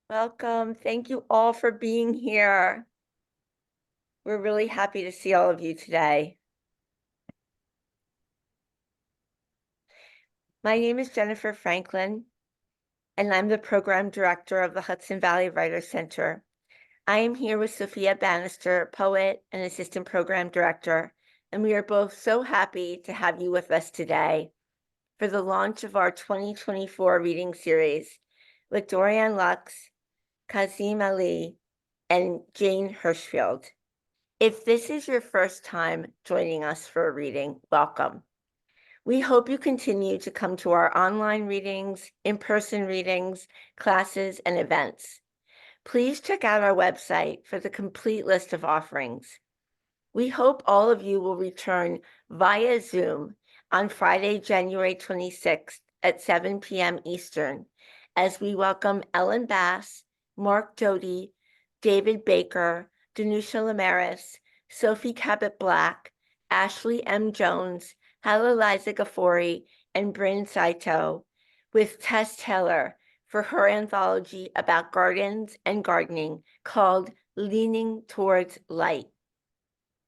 Welcome. Thank you all for being here. We're really happy to see all of you today. My name is Jennifer Franklin, and I'm the program director of the Hudson Valley Writers Center. I am here with Sophia Bannister, poet and assistant program director, and we are both so happy to have you with us today for the launch of our 2024 reading series with Dorianne Laux, Kazim Ali, and Jane Hirshfield. If this is your first time joining us for a reading, welcome. We hope you continue to come to our online readings, in-person readings, classes, and events. Please check out our website for the complete list of offerings. We hope all of you will return via Zoom on Friday, January 26th at 7 p.m. Eastern, as we welcome Ellen Bass, Mark Doty, David Baker, Danusha Lamaris, Sophie Cabot-Black, Ashley M. Jones, Haliliza Ghaffori, and Bryn Saito, with Tess Taylor for her anthology about gardens and gardening called Leaning Towards Light.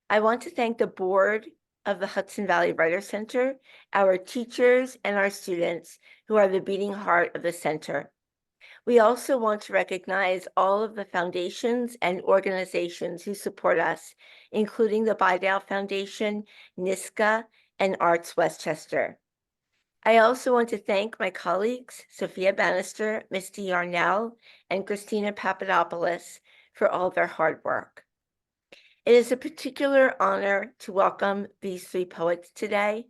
I want to thank the board of the Hudson Valley Writers Center, our teachers, and our students who are the beating heart of the center. We also want to recognize all of the foundations and organizations who support us, including the Bidale Foundation, NISCA, and Arts Westchester. I also want to thank my colleagues, Sophia Bannister, Misty Yarnell, and Christina Papadopoulos for all their hard work. It is a particular honor to welcome these three poets today.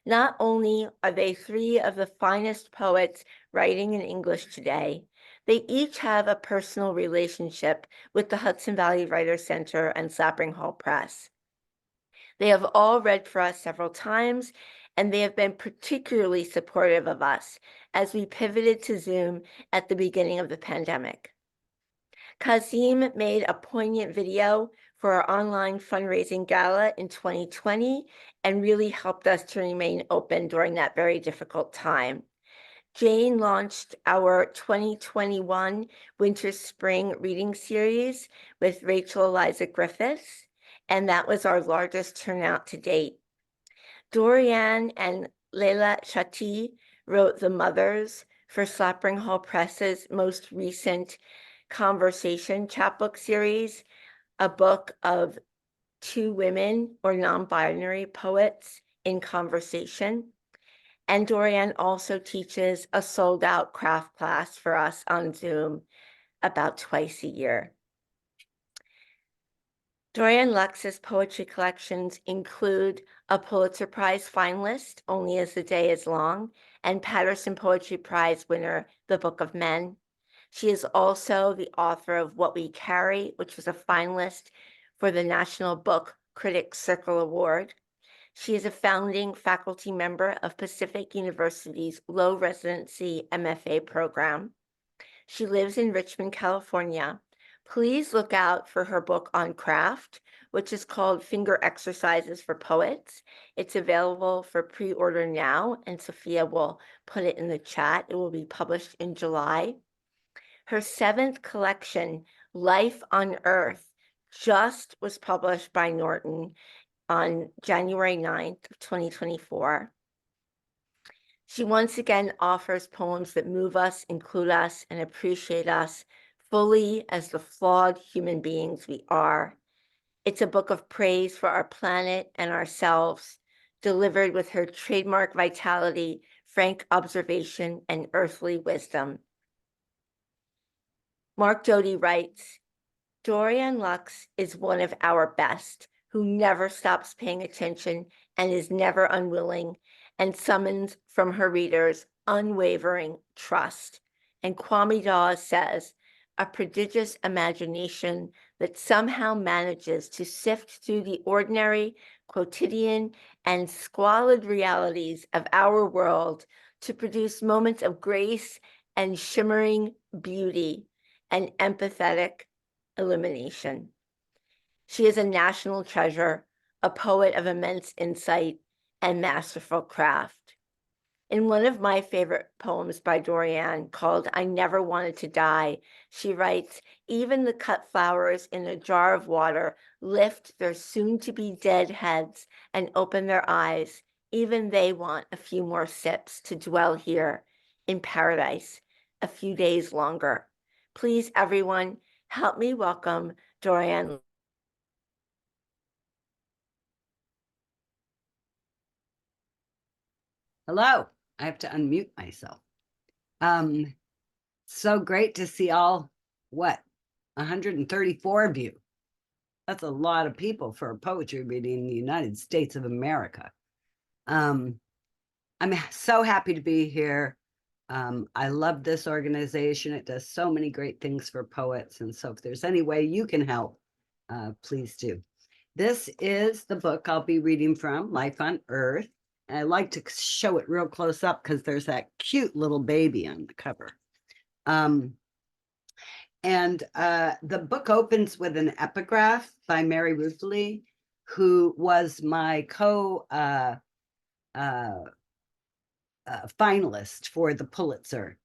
Not only are they three of the finest poets writing in English today, they each have a personal relationship with the Hudson Valley Writers Center and Slapping Hall Press. They have all read for us several times, and they have been particularly supportive of us as we pivoted to Zoom at the beginning of the pandemic. Kazim made a poignant video for our online fundraising gala in 2020 and really helped us to remain open during that very difficult time. Jane launched our 2021 Winter-Spring reading series with Rachel Eliza Griffiths, and that was our largest turnout to date. Dorianne and Leila Shati wrote The Mothers for Slapping Hall Press's most recent Conversation chapbook series, a book of two women or non-binary poets in conversation. And Dorianne also teaches a sold-out craft class for us on Zoom about twice a year. Dorianne Lux's poetry collections include a Pulitzer Prize finalist, Only as the Day is Long, and Patterson Poetry Prize winner, The Book of Men. She is also the author of What We Carry, which was a finalist for the National Book Critics Circle Award. She is a founding faculty member of Pacific University's low residency MFA program. She lives in Richmond, California. Please look out for her book on craft, which is called Finger Exercises for Poets. It's available for pre-order now, and Sophia will put it in the chat. It will be published in July. Her seventh collection, Life on Earth, just was published by Norton on January 9th of 2024. She once again offers poems that move us, include us, and appreciate us fully as the flawed human beings we are. It's a book of praise for our planet and ourselves, delivered with her trademark vitality, frank observation, and earthly wisdom. Mark Doty writes, Dorianne Laux is one of our best, who never stops paying attention and is never unwilling, and summons from her readers unwavering trust. And Kwame Dawes says, a prodigious imagination that somehow manages to sift through the ordinary, quotidian, and squalid realities of our world to produce moments of grace and shimmering beauty and empathetic illumination. She is a national treasure, a poet of immense insight and masterful craft. In one of my favorite poems by Dorianne called I Never Wanted to Die, she writes, even the cut flowers in a jar of water lift their soon-to-be dead heads and open their eyes. Even they want a few more sips to dwell here in paradise a few days longer. Please, everyone, help me welcome Dorianne. Hello, I have to unmute myself. So great to see all, 134 of you. That's a lot of people for a poetry reading in the United States of America. I'm so happy to be here. I love this organization. It does so many great things for poets. And so if there's any way you can help, please do. This is the book I'll be reading from, Life on Earth. And I like to show it real close up because there's that cute little baby on the cover. The book opens with an epigraph by Mary Ruefle, who was my finalist for the Pulitzer.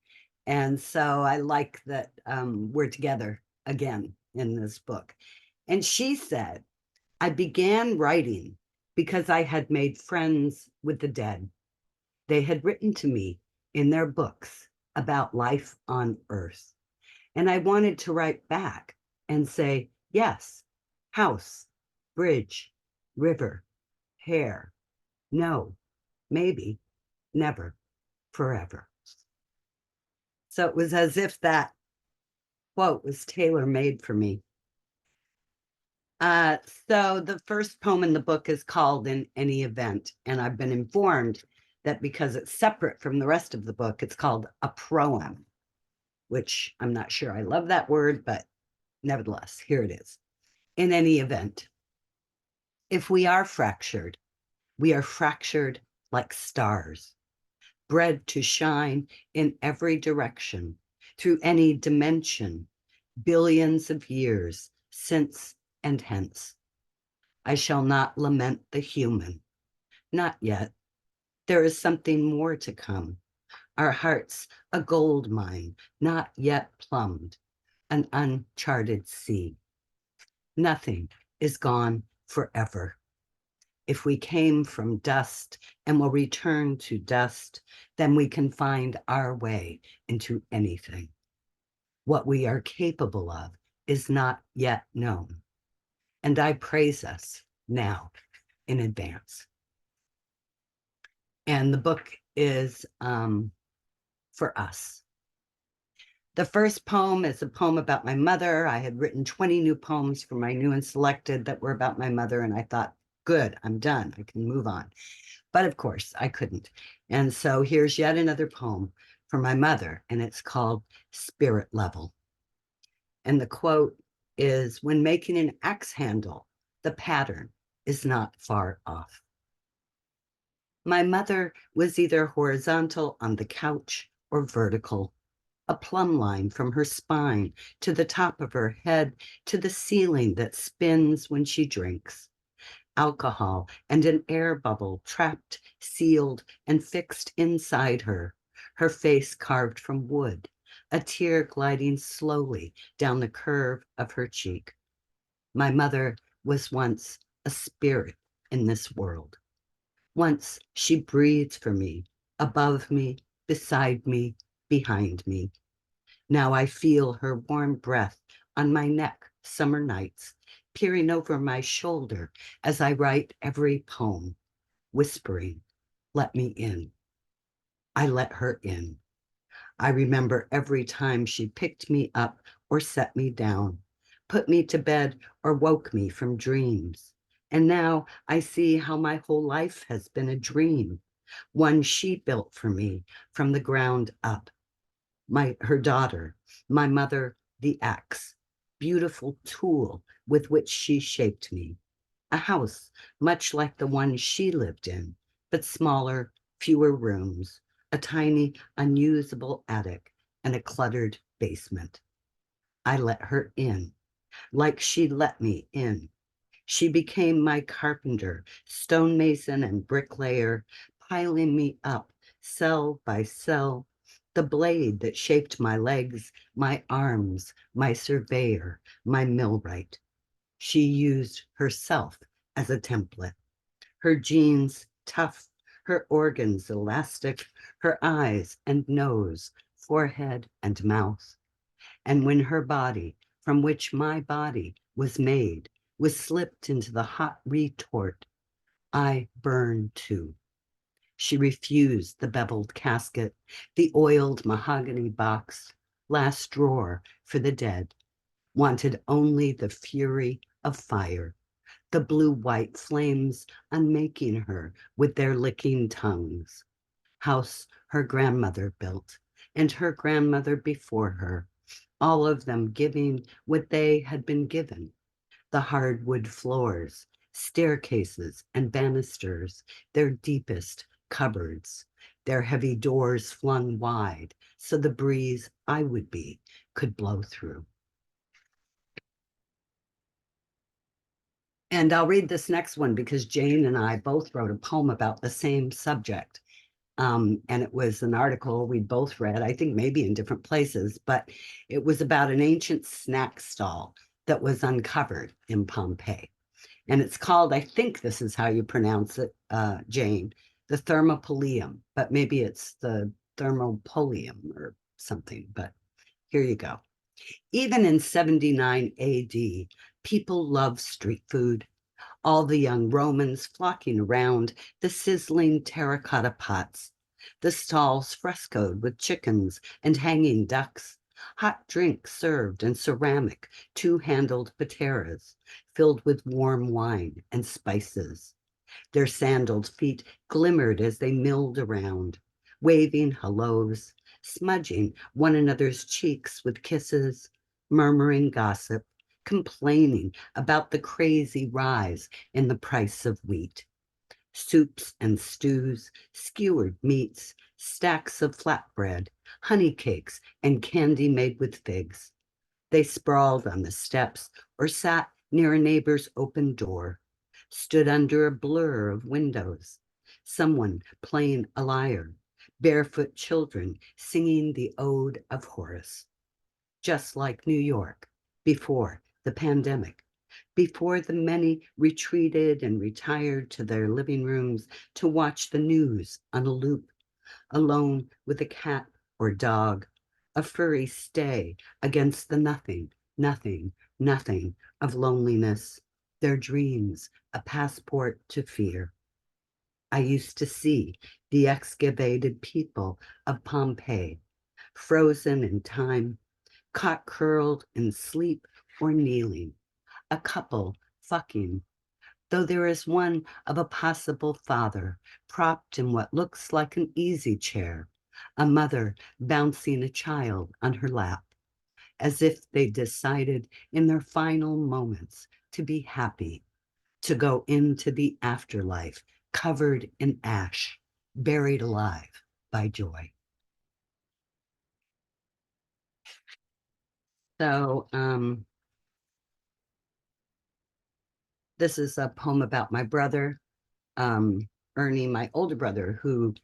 And so I like that we're together again in this book. And she said, I began writing because I had made friends with the dead. They had written to me in their books about life on Earth. And I wanted to write back and say, yes, house, bridge, river, hair, no, maybe, never, forever. So it was as if that quote was tailor-made for me. So the first poem in the book is called In Any Event, and I've been informed that because it's separate from the rest of the book, it's called a proem, which I'm not sure I love that word, but nevertheless, here it is. In any event, if we are fractured like stars, bred to shine in every direction, through any dimension, billions of years since and hence. I shall not lament the human, not yet. There is something more to come. Our hearts a gold mine, not yet plumbed, an uncharted sea. Nothing is gone forever. If we came from dust and will return to dust, then we can find our way into anything. What we are capable of is not yet known. And I praise us now in advance. And the book is for us. The first poem is a poem about my mother. I had written 20 new poems for my new and selected that were about my mother, and I thought, good, I'm done. I can move on. But of course, I couldn't. And so here's yet another poem for my mother, and it's called Spirit Level. And the quote is, when making an axe handle, the pattern is not far off. My mother was either horizontal on the couch or vertical, a plumb line from her spine to the top of her head to the ceiling that spins when she drinks. Alcohol and an air bubble trapped, sealed, and fixed inside her, her face carved from wood, a tear gliding slowly down the curve of her cheek. My mother was once a spirit in this world. Once she breathed for me, above me, beside me, behind me. Now I feel her warm breath on my neck summer nights, peering over my shoulder as I write every poem, whispering, let me in. I let her in. I remember every time she picked me up or set me down, put me to bed or woke me from dreams. And now I see how my whole life has been a dream, one she built for me from the ground up. Her daughter, my mother, the axe, beautiful tool with which she shaped me. A house much like the one she lived in, but smaller, fewer rooms, a tiny, unusable attic, and a cluttered basement. I let her in, like she let me in. She became my carpenter, stonemason, and bricklayer, piling me up, cell by cell, the blade that shaped my legs, my arms, my surveyor, my millwright. She used herself as a template. Her genes tough, her organs elastic, her eyes and nose, forehead and mouth. And when her body, from which my body was made, was slipped into the hot retort, I burned too. She refused the beveled casket, the oiled mahogany box, last drawer for the dead, wanted only the fury of fire, the blue-white flames unmaking her with their licking tongues. House her grandmother built, and her grandmother before her, all of them giving what they had been given, the hardwood floors, staircases, and banisters, their deepest cupboards, their heavy doors flung wide so the breeze I would be could blow through. And I'll read this next one because Jane and I both wrote a poem about the same subject. And it was an article we both read, I think maybe in different places, but it was about an ancient snack stall that was uncovered in Pompeii. And it's called, I think this is how you pronounce it, Jane, the Thermopolium, but maybe it's the Thermopolium or something, but here you go. Even in 79 AD, people loved street food. All the young Romans flocking around the sizzling terracotta pots, the stalls frescoed with chickens and hanging ducks, hot drinks served in ceramic two-handled pateras filled with warm wine and spices. Their sandaled feet glimmered as they milled around, waving hellos, smudging one another's cheeks with kisses, murmuring gossip, complaining about the crazy rise in the price of wheat. Soups and stews, skewered meats, stacks of flatbread, honey cakes, and candy made with figs. They sprawled on the steps or sat near a neighbor's open door, stood under a blur of windows, someone playing a lyre, barefoot children singing the Ode of Horace. Just like New York before the pandemic, before the many retreated and retired to their living rooms to watch the news on a loop, alone with a cat or dog, a furry stay against the nothing, nothing, nothing of loneliness, their dreams, a passport to fear. I used to see the excavated people of Pompeii, frozen in time, caught curled in sleep or kneeling, a couple fucking, though there is one of a possible father propped in what looks like an easy chair, a mother bouncing a child on her lap, as if they decided in their final moments to be happy, to go into the afterlife covered in ash, buried alive by joy. So this is a poem about my brother, Ernie, my older brother, who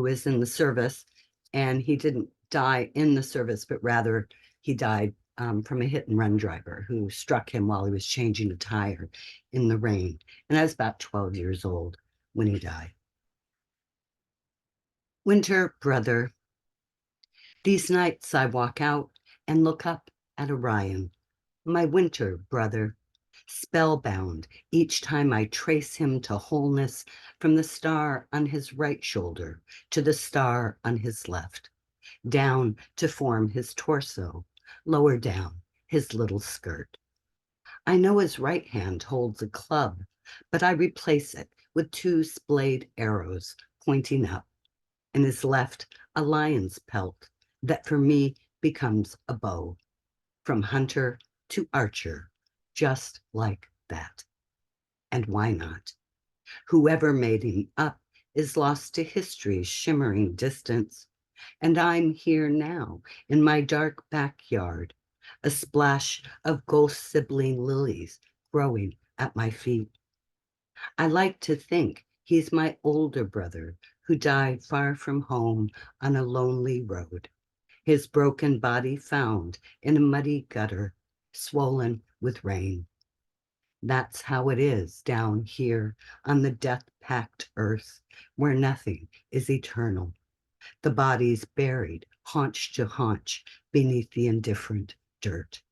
is in the service, and he didn't die in the service, but rather he died from a hit and run driver who struck him while he was changing a tire in the rain. And I was about 12 years old when he died. Winter, brother. These nights I walk out and look up at Orion, my winter brother, spellbound each time I trace him to wholeness from the star on his right shoulder to the star on his left, down to form his torso, lower down his little skirt. I know his right hand holds a club, but I replace it with two splayed arrows pointing up, and his left a lion's pelt that for me becomes a bow, from hunter to archer, just like that. And why not? Whoever made him up is lost to history's shimmering distance, and I'm here now in my dark backyard, a splash of ghost sibling lilies growing at my feet. I like to think he's my older brother who died far from home on a lonely road, his broken body found in a muddy gutter, swollen with rain. That's how it is down here on the death-packed earth, where nothing is eternal. The body's buried haunch to haunch beneath the indifferent dirt.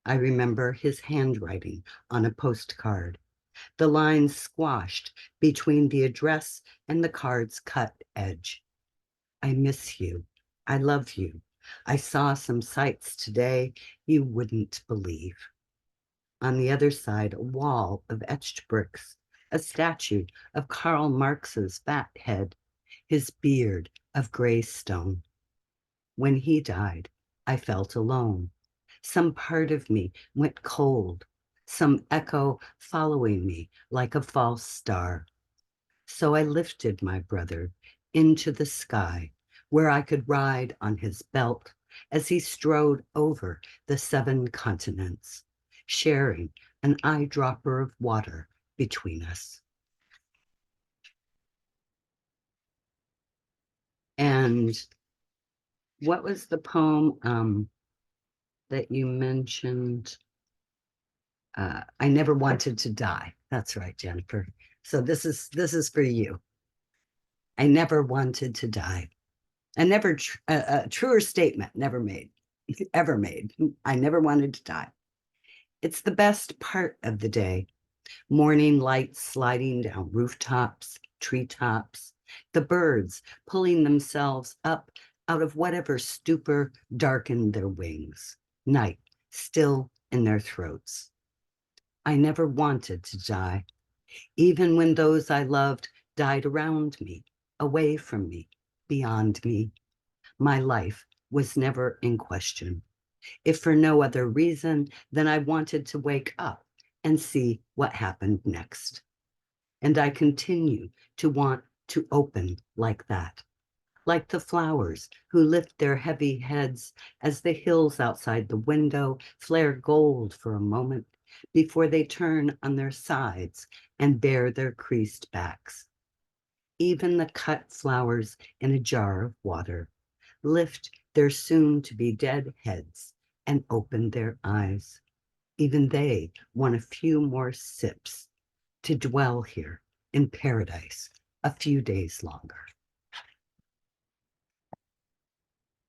I remember his handwriting on a postcard, the lines squashed between the address and the card's cut edge. I miss you. I love you. I saw some sights today you wouldn't believe. On the other side, a wall of etched bricks, a statue of Karl Marx's fat head, his beard of gray stone. When he died, I felt alone. Some part of me went cold, some echo following me like a false star. So I lifted my brother into the sky, where I could ride on his belt as he strode over the 7 continents, sharing an eyedropper of water between us. And what was the poem that you mentioned? I never wanted to die. That's right, Jennifer. So this is for you. I never wanted to die. A truer statement never made, ever made. I never wanted to die. It's the best part of the day. Morning lights sliding down rooftops, treetops, the birds pulling themselves up out of whatever stupor darkened their wings, night still in their throats. I never wanted to die, even when those I loved died around me, away from me, beyond me. My life was never in question, if for no other reason than I wanted to wake up and see what happened next. And I continue to want to open like that, like the flowers who lift their heavy heads as the hills outside the window flare gold for a moment before they turn on their sides and bare their creased backs. Even the cut flowers in a jar of water lift their soon-to-be dead heads and open their eyes. Even they want a few more sips to dwell here in paradise a few days longer.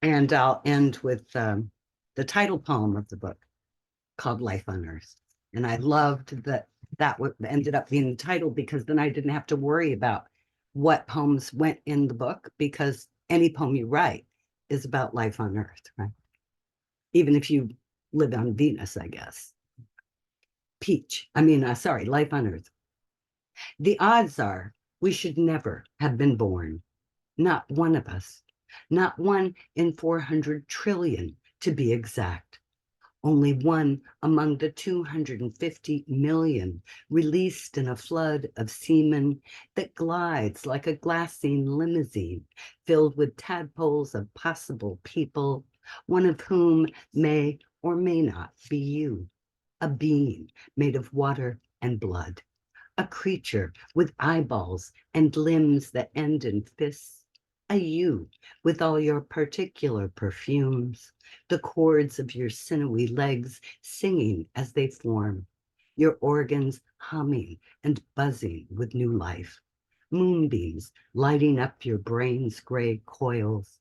And I'll end with the title poem of the book called Life on Earth. And I loved that ended up being the title, because then I didn't have to worry about what poems went in the book, because any poem you write is about life on Earth, right? Even if you live on Venus, I guess. Life on Earth. The odds are we should never have been born. Not one of us. Not 1 in 400 trillion, to be exact. Only one among the 250 million released in a flood of semen that glides like a glassine limousine filled with tadpoles of possible people, one of whom may or may not be you, a being made of water and blood, a creature with eyeballs and limbs that end in fists, a you with all your particular perfumes, the chords of your sinewy legs singing as they form, your organs humming and buzzing with new life, moonbeams lighting up your brain's gray coils,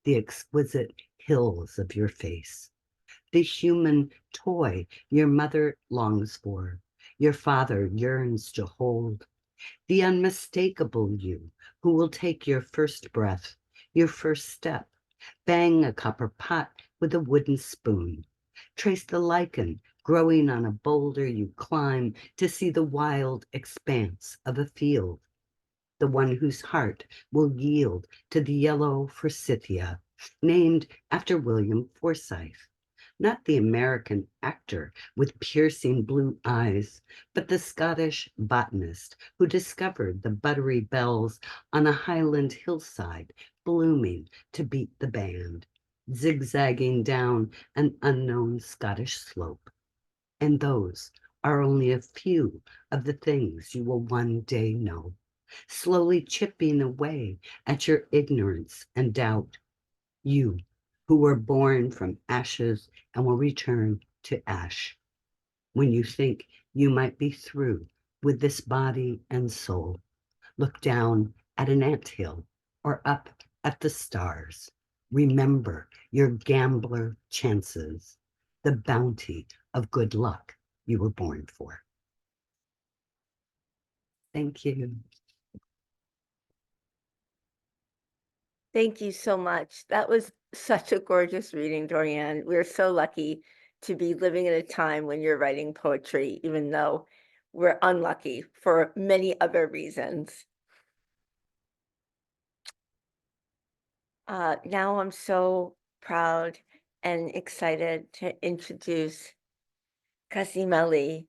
the exquisite hills of your face, the human toy your mother longs for, your father yearns to hold, the unmistakable you who will take your first breath, your first step, bang a copper pot with a wooden spoon, trace the lichen growing on a boulder you climb to see the wild expanse of a field, the one whose heart will yield to the yellow forsythia, named after William Forsythe. Not the American actor with piercing blue eyes, but the Scottish botanist who discovered the buttery bells on a Highland hillside blooming to beat the band, zigzagging down an unknown Scottish slope. And those are only a few of the things you will one day know. slowly chipping away at your ignorance and doubt. You, who were born from ashes and will return to ash. When you think you might be through with this body and soul, look down at an anthill or up at the stars. Remember your gambler chances, the bounty of good luck you were born for. Thank you. Thank you so much. That was such a gorgeous reading, Dorianne. We're so lucky to be living in a time when you're writing poetry, even though we're unlucky for many other reasons. Now I'm so proud and excited to introduce Kazim Ali.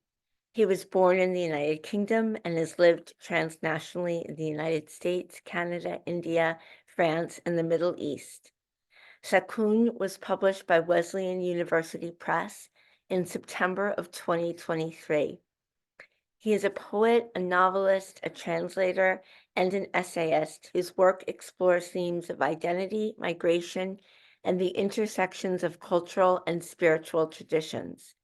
He was born in the United Kingdom and has lived transnationally in the United States, Canada, India, France, and the Middle East. Sakun was published by Wesleyan University Press in September of 2023. He is a poet, a novelist, a translator, and an essayist whose work explores themes of identity, migration, and the intersections of cultural and spiritual traditions.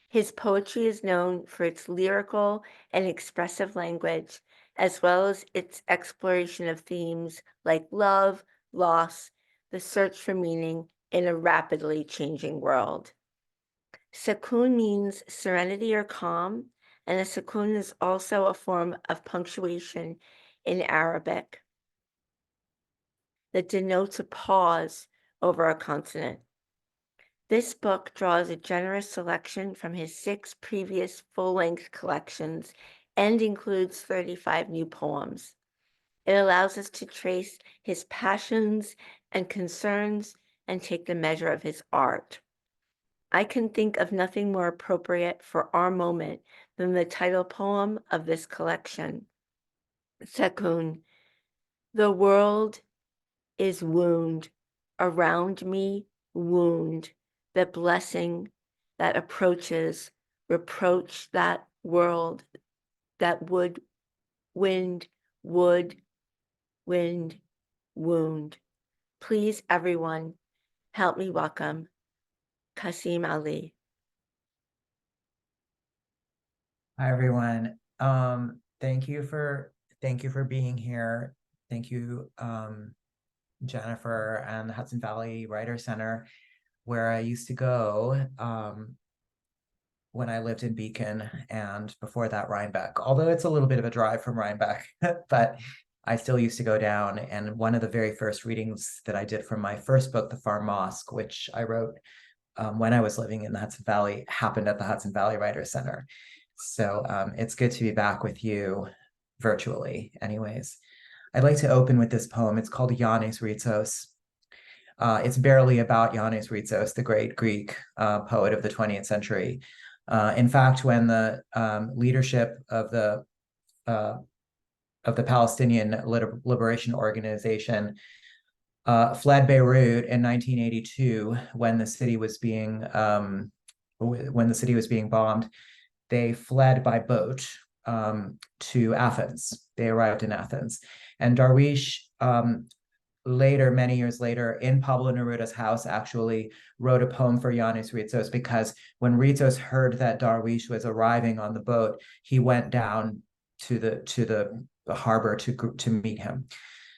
His poetry is known for its lyrical and expressive language, as well as its exploration of themes like love, loss, the search for meaning in a rapidly changing world. Sakun means serenity or calm, and a sakun is also a form of punctuation in Arabic that denotes a pause over a consonant. This book draws a generous selection from his 6 previous full-length collections and includes 35 new poems. It allows us to trace his passions and concerns and take the measure of his art. I can think of nothing more appropriate for our moment than the title poem of this collection. Sakun, the world is wound, around me wound, the blessing that approaches, reproach that world that would, wind, wound. Please, everyone, help me welcome Kazim Ali. Hi, everyone. Thank you for being here. Thank you, Jennifer and the Hudson Valley Writer Center, where I used to go when I lived in Beacon, and before that Rhinebeck, although it's a little bit of a drive from Rhinebeck, but I still used to go down. And one of the very first readings that I did from my first book, The Far Mosque, which I wrote when I was living in the Hudson Valley, happened at the Hudson Valley Writer Center. So it's good to be back with you virtually anyways. I'd like to open with this poem. It's called Yanis Ritsos. It's barely about Yanis Ritsos, the great Greek poet of the 20th century. In fact, when the leadership of the Palestinian Liberation Organization fled Beirut in 1982, when the city was being bombed, they fled by boat to Athens. They arrived in Athens. And Darwish, later, many years later, in Pablo Neruda's house, actually wrote a poem for Yanis Ritsos, because when Ritsos heard that Darwish was arriving on the boat, he went down to the harbor to meet him.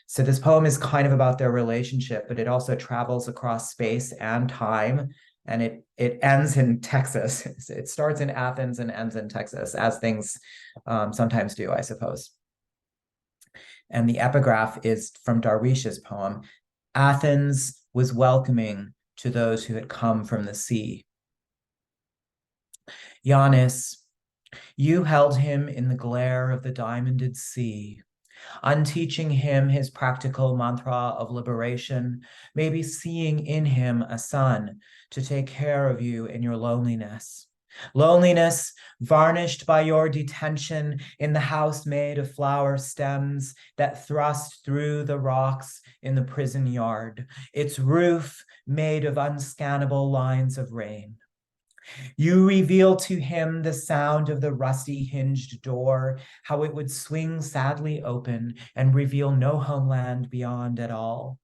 So this poem is kind of about their relationship, but it also travels across space and time. And it ends in Texas. It starts in Athens and ends in Texas, as things sometimes do, I suppose. And the epigraph is from Darwish's poem. Athens was welcoming to those who had come from the sea. Yanis, you held him in the glare of the diamonded sea, unteaching him his practical mantra of liberation, maybe seeing in him a son to take care of you in your loneliness. Loneliness varnished by your detention in the house made of flower stems that thrust through the rocks in the prison yard, its roof made of unscannable lines of rain. You reveal to him the sound of the rusty hinged door, how it would swing sadly open and reveal no homeland beyond at all.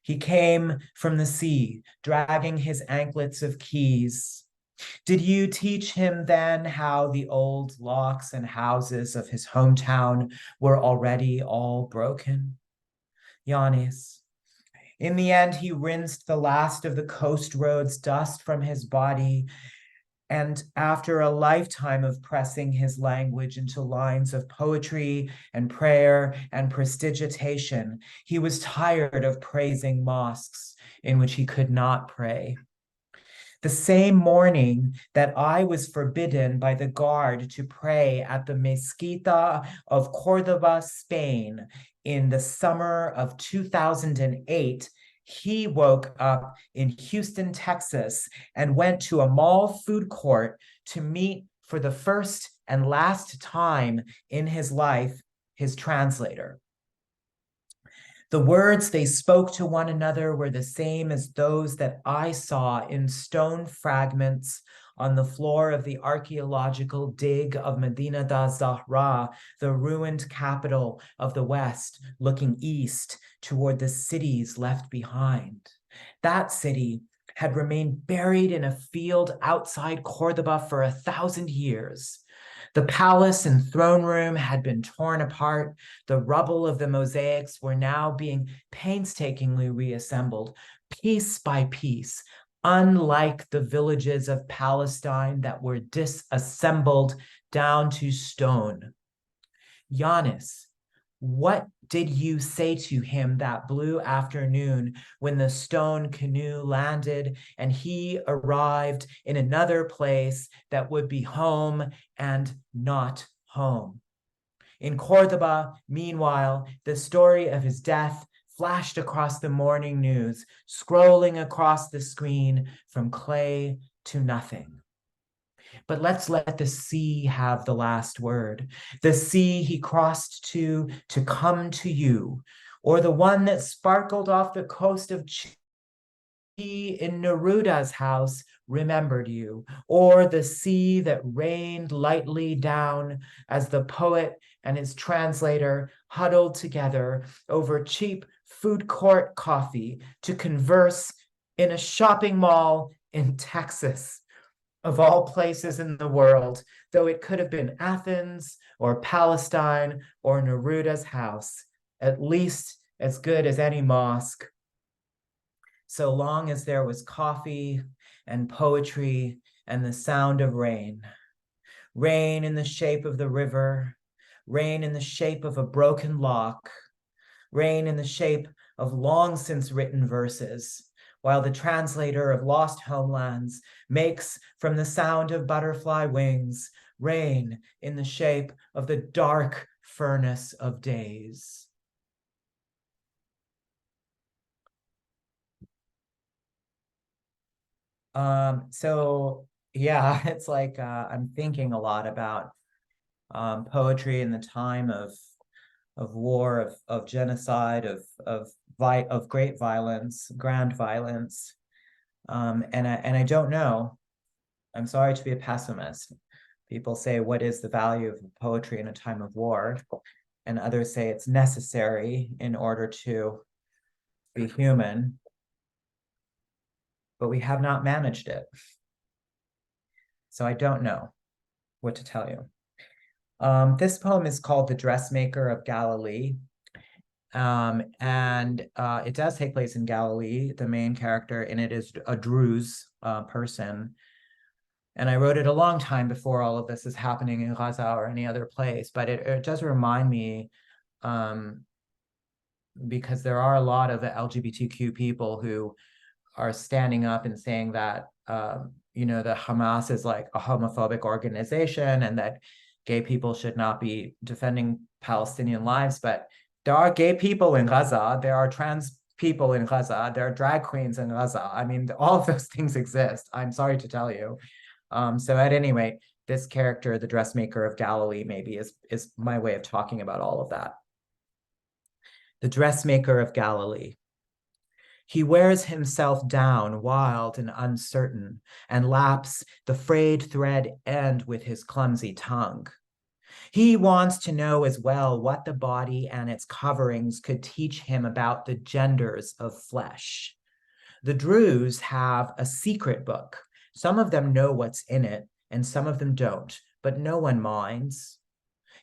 He came from the sea, dragging his anklets of keys. Did you teach him then how the old locks and houses of his hometown were already all broken? Yanis. In the end, he rinsed the last of the coast road's dust from his body, and after a lifetime of pressing his language into lines of poetry and prayer and prestigitation, he was tired of praising mosques in which he could not pray. The same morning that I was forbidden by the guard to pray at the Mezquita of Cordoba, Spain, in the summer of 2008, he woke up in Houston, Texas, and went to a mall food court to meet for the first and last time in his life his translator. The words they spoke to one another were the same as those that I saw in stone fragments on the floor of the archaeological dig of Medina da Zahra, the ruined capital of the West, looking east toward the cities left behind. That city had remained buried in a field outside Cordoba for 1,000 years. The palace and throne room had been torn apart. The rubble of the mosaics were now being painstakingly reassembled, piece by piece, unlike the villages of Palestine that were disassembled down to stone. Yanis, what did you say to him that blue afternoon when the stone canoe landed and he arrived in another place that would be home and not home? In Cordoba, meanwhile, the story of his death flashed across the morning news, scrolling across the screen from clay to nothing. But let's let the sea have the last word. The sea he crossed to come to you, or the one that sparkled off the coast of Chile in Neruda's house remembered you, or the sea that rained lightly down as the poet and his translator huddled together over cheap food court coffee to converse in a shopping mall in Texas. Of all places in the world, though it could have been Athens or Palestine or Neruda's house, at least as good as any mosque, so long as there was coffee and poetry and the sound of rain. Rain in the shape of the river, rain in the shape of a broken lock, rain in the shape of long since written verses, while the translator of lost homelands makes from the sound of butterfly wings rain in the shape of the dark furnace of days. So yeah, it's like I'm thinking a lot about poetry in the time of war, of genocide, of great violence, grand violence. And I don't know. I'm sorry to be a pessimist. People say, what is the value of poetry in a time of war? And others say it's necessary in order to be human. But we have not managed it. So I don't know what to tell you. This poem is called The Dressmaker of Galilee. And it does take place in Galilee. The main character in it is a Druze person. And I wrote it a long time before all of this is happening in Gaza or any other place. But it does remind me, because there are a lot of LGBTQ people who are standing up and saying that, the Hamas is like a homophobic organization and that gay people should not be defending Palestinian lives. But there are gay people in Gaza. There are trans people in Gaza. There are drag queens in Gaza. I mean, all of those things exist. I'm sorry to tell you. So at any rate, this character, the dressmaker of Galilee, maybe is my way of talking about all of that. The dressmaker of Galilee. He wears himself down, wild and uncertain, and laps the frayed thread end with his clumsy tongue. He wants to know as well what the body and its coverings could teach him about the genders of flesh. The Druze have a secret book. Some of them know what's in it, and some of them don't, but no one minds.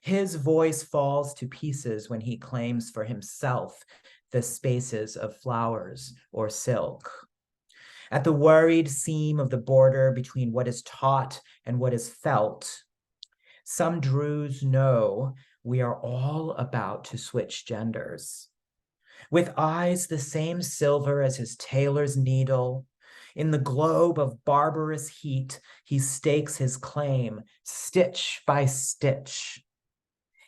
His voice falls to pieces when he claims for himself the spaces of flowers or silk. At the worried seam of the border between what is taught and what is felt, some Druze know we are all about to switch genders. With eyes the same silver as his tailor's needle, in the globe of barbarous heat, he stakes his claim, stitch by stitch.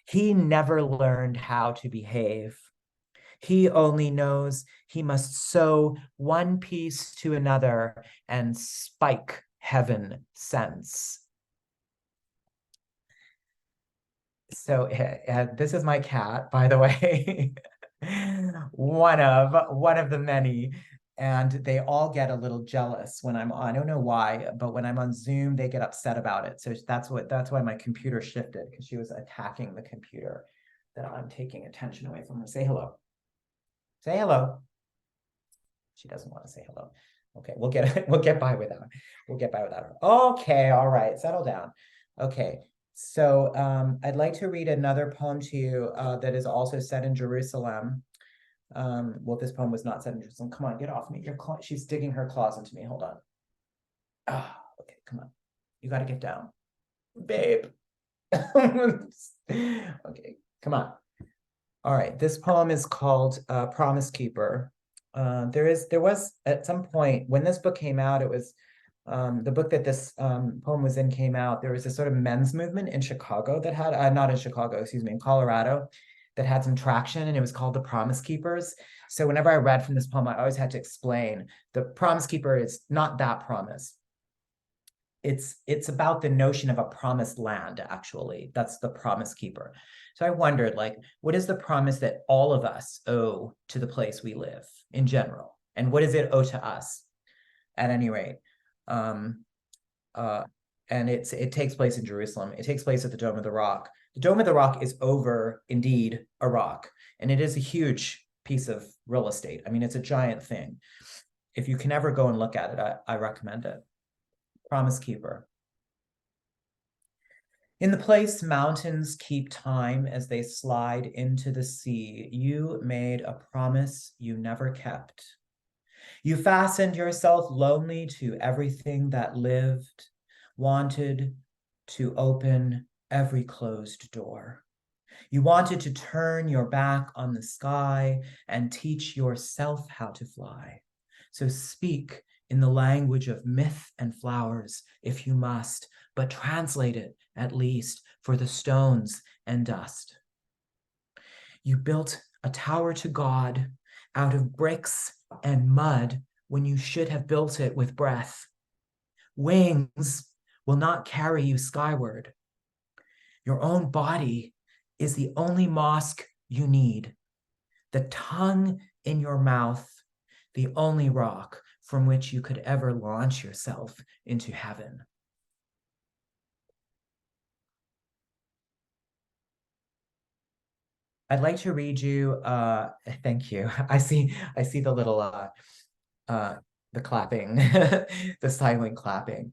He never learned how to behave. He only knows he must sew one piece to another and spike heaven sense. So this is my cat, by the way. one of the many. And they all get a little jealous when I'm on. I don't know why, but when I'm on Zoom, they get upset about it. So that's why my computer shifted, because she was attacking the computer that I'm taking attention away from her. Say hello. Say hello. She doesn't want to say hello. Okay, we'll get by without her. We'll get by without her. Okay, all right, settle down. Okay, so I'd like to read another poem to you that is also set in Jerusalem. Well, this poem was not set in Jerusalem. Come on, get off me. She's digging her claws into me. Hold on. Ah, okay, come on. You got to get down, babe. Okay, come on. All right, this poem is called Promise Keeper. There was at some point when this book came out, it was the book that this poem was in came out. There was a sort of men's movement in Chicago that had, not in Chicago, excuse me, in Colorado, that had some traction, and it was called the Promise Keepers. So whenever I read from this poem, I always had to explain the Promise Keeper is not that promise. It's about the notion of a promised land, actually. That's the Promise Keeper. So I wondered, like, what is the promise that all of us owe to the place we live in general? And what does it owe to us at any rate? And it takes place in Jerusalem. It takes place at the Dome of the Rock. The Dome of the Rock is over, indeed, a rock. And it is a huge piece of real estate. I mean, it's a giant thing. If you can ever go and look at it, I recommend it. Promise Keeper. In the place mountains keep time as they slide into the sea, you made a promise you never kept. You fastened yourself lonely to everything that lived, wanted to open every closed door. You wanted to turn your back on the sky and teach yourself how to fly. So speak in the language of myth and flowers, if you must, but translate it, at least, for the stones and dust. You built a tower to God out of bricks and mud when you should have built it with breath. Wings will not carry you skyward. Your own body is the only mosque you need. The tongue in your mouth, the only rock from which you could ever launch yourself into heaven. I'd like to read you, thank you. I see the little, the clapping, the silent clapping.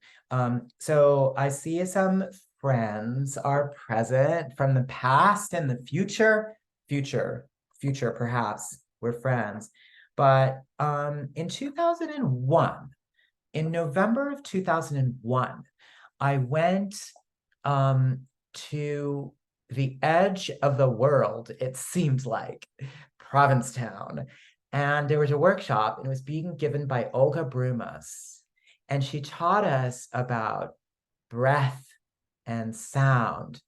So I see some friends are present from the past and the future perhaps, we're friends. But in 2001, in November of 2001, I went to the edge of the world, it seemed like, Provincetown. And there was a workshop, and it was being given by Olga Brumas. And she taught us about breath and sound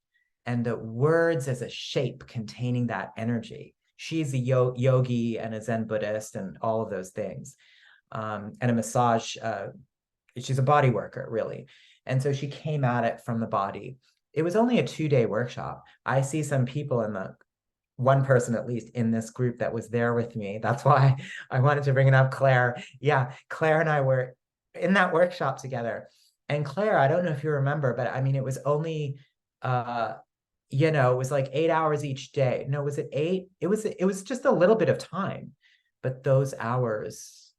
and the words as a shape containing that energy. She's a yogi and a Zen Buddhist and all of those things. And a massage, she's a body worker, really. And so she came at it from the body. It was only a 2-day workshop. I see some people in the one person at least in this group that was there with me. That's why I wanted to bring it up, Claire. Yeah, Claire and I were in that workshop together. And Claire, I don't know if you remember, but I mean, it was only, it was like 8 hours each day. No, was it 8? It was just a little bit of time, but those hours,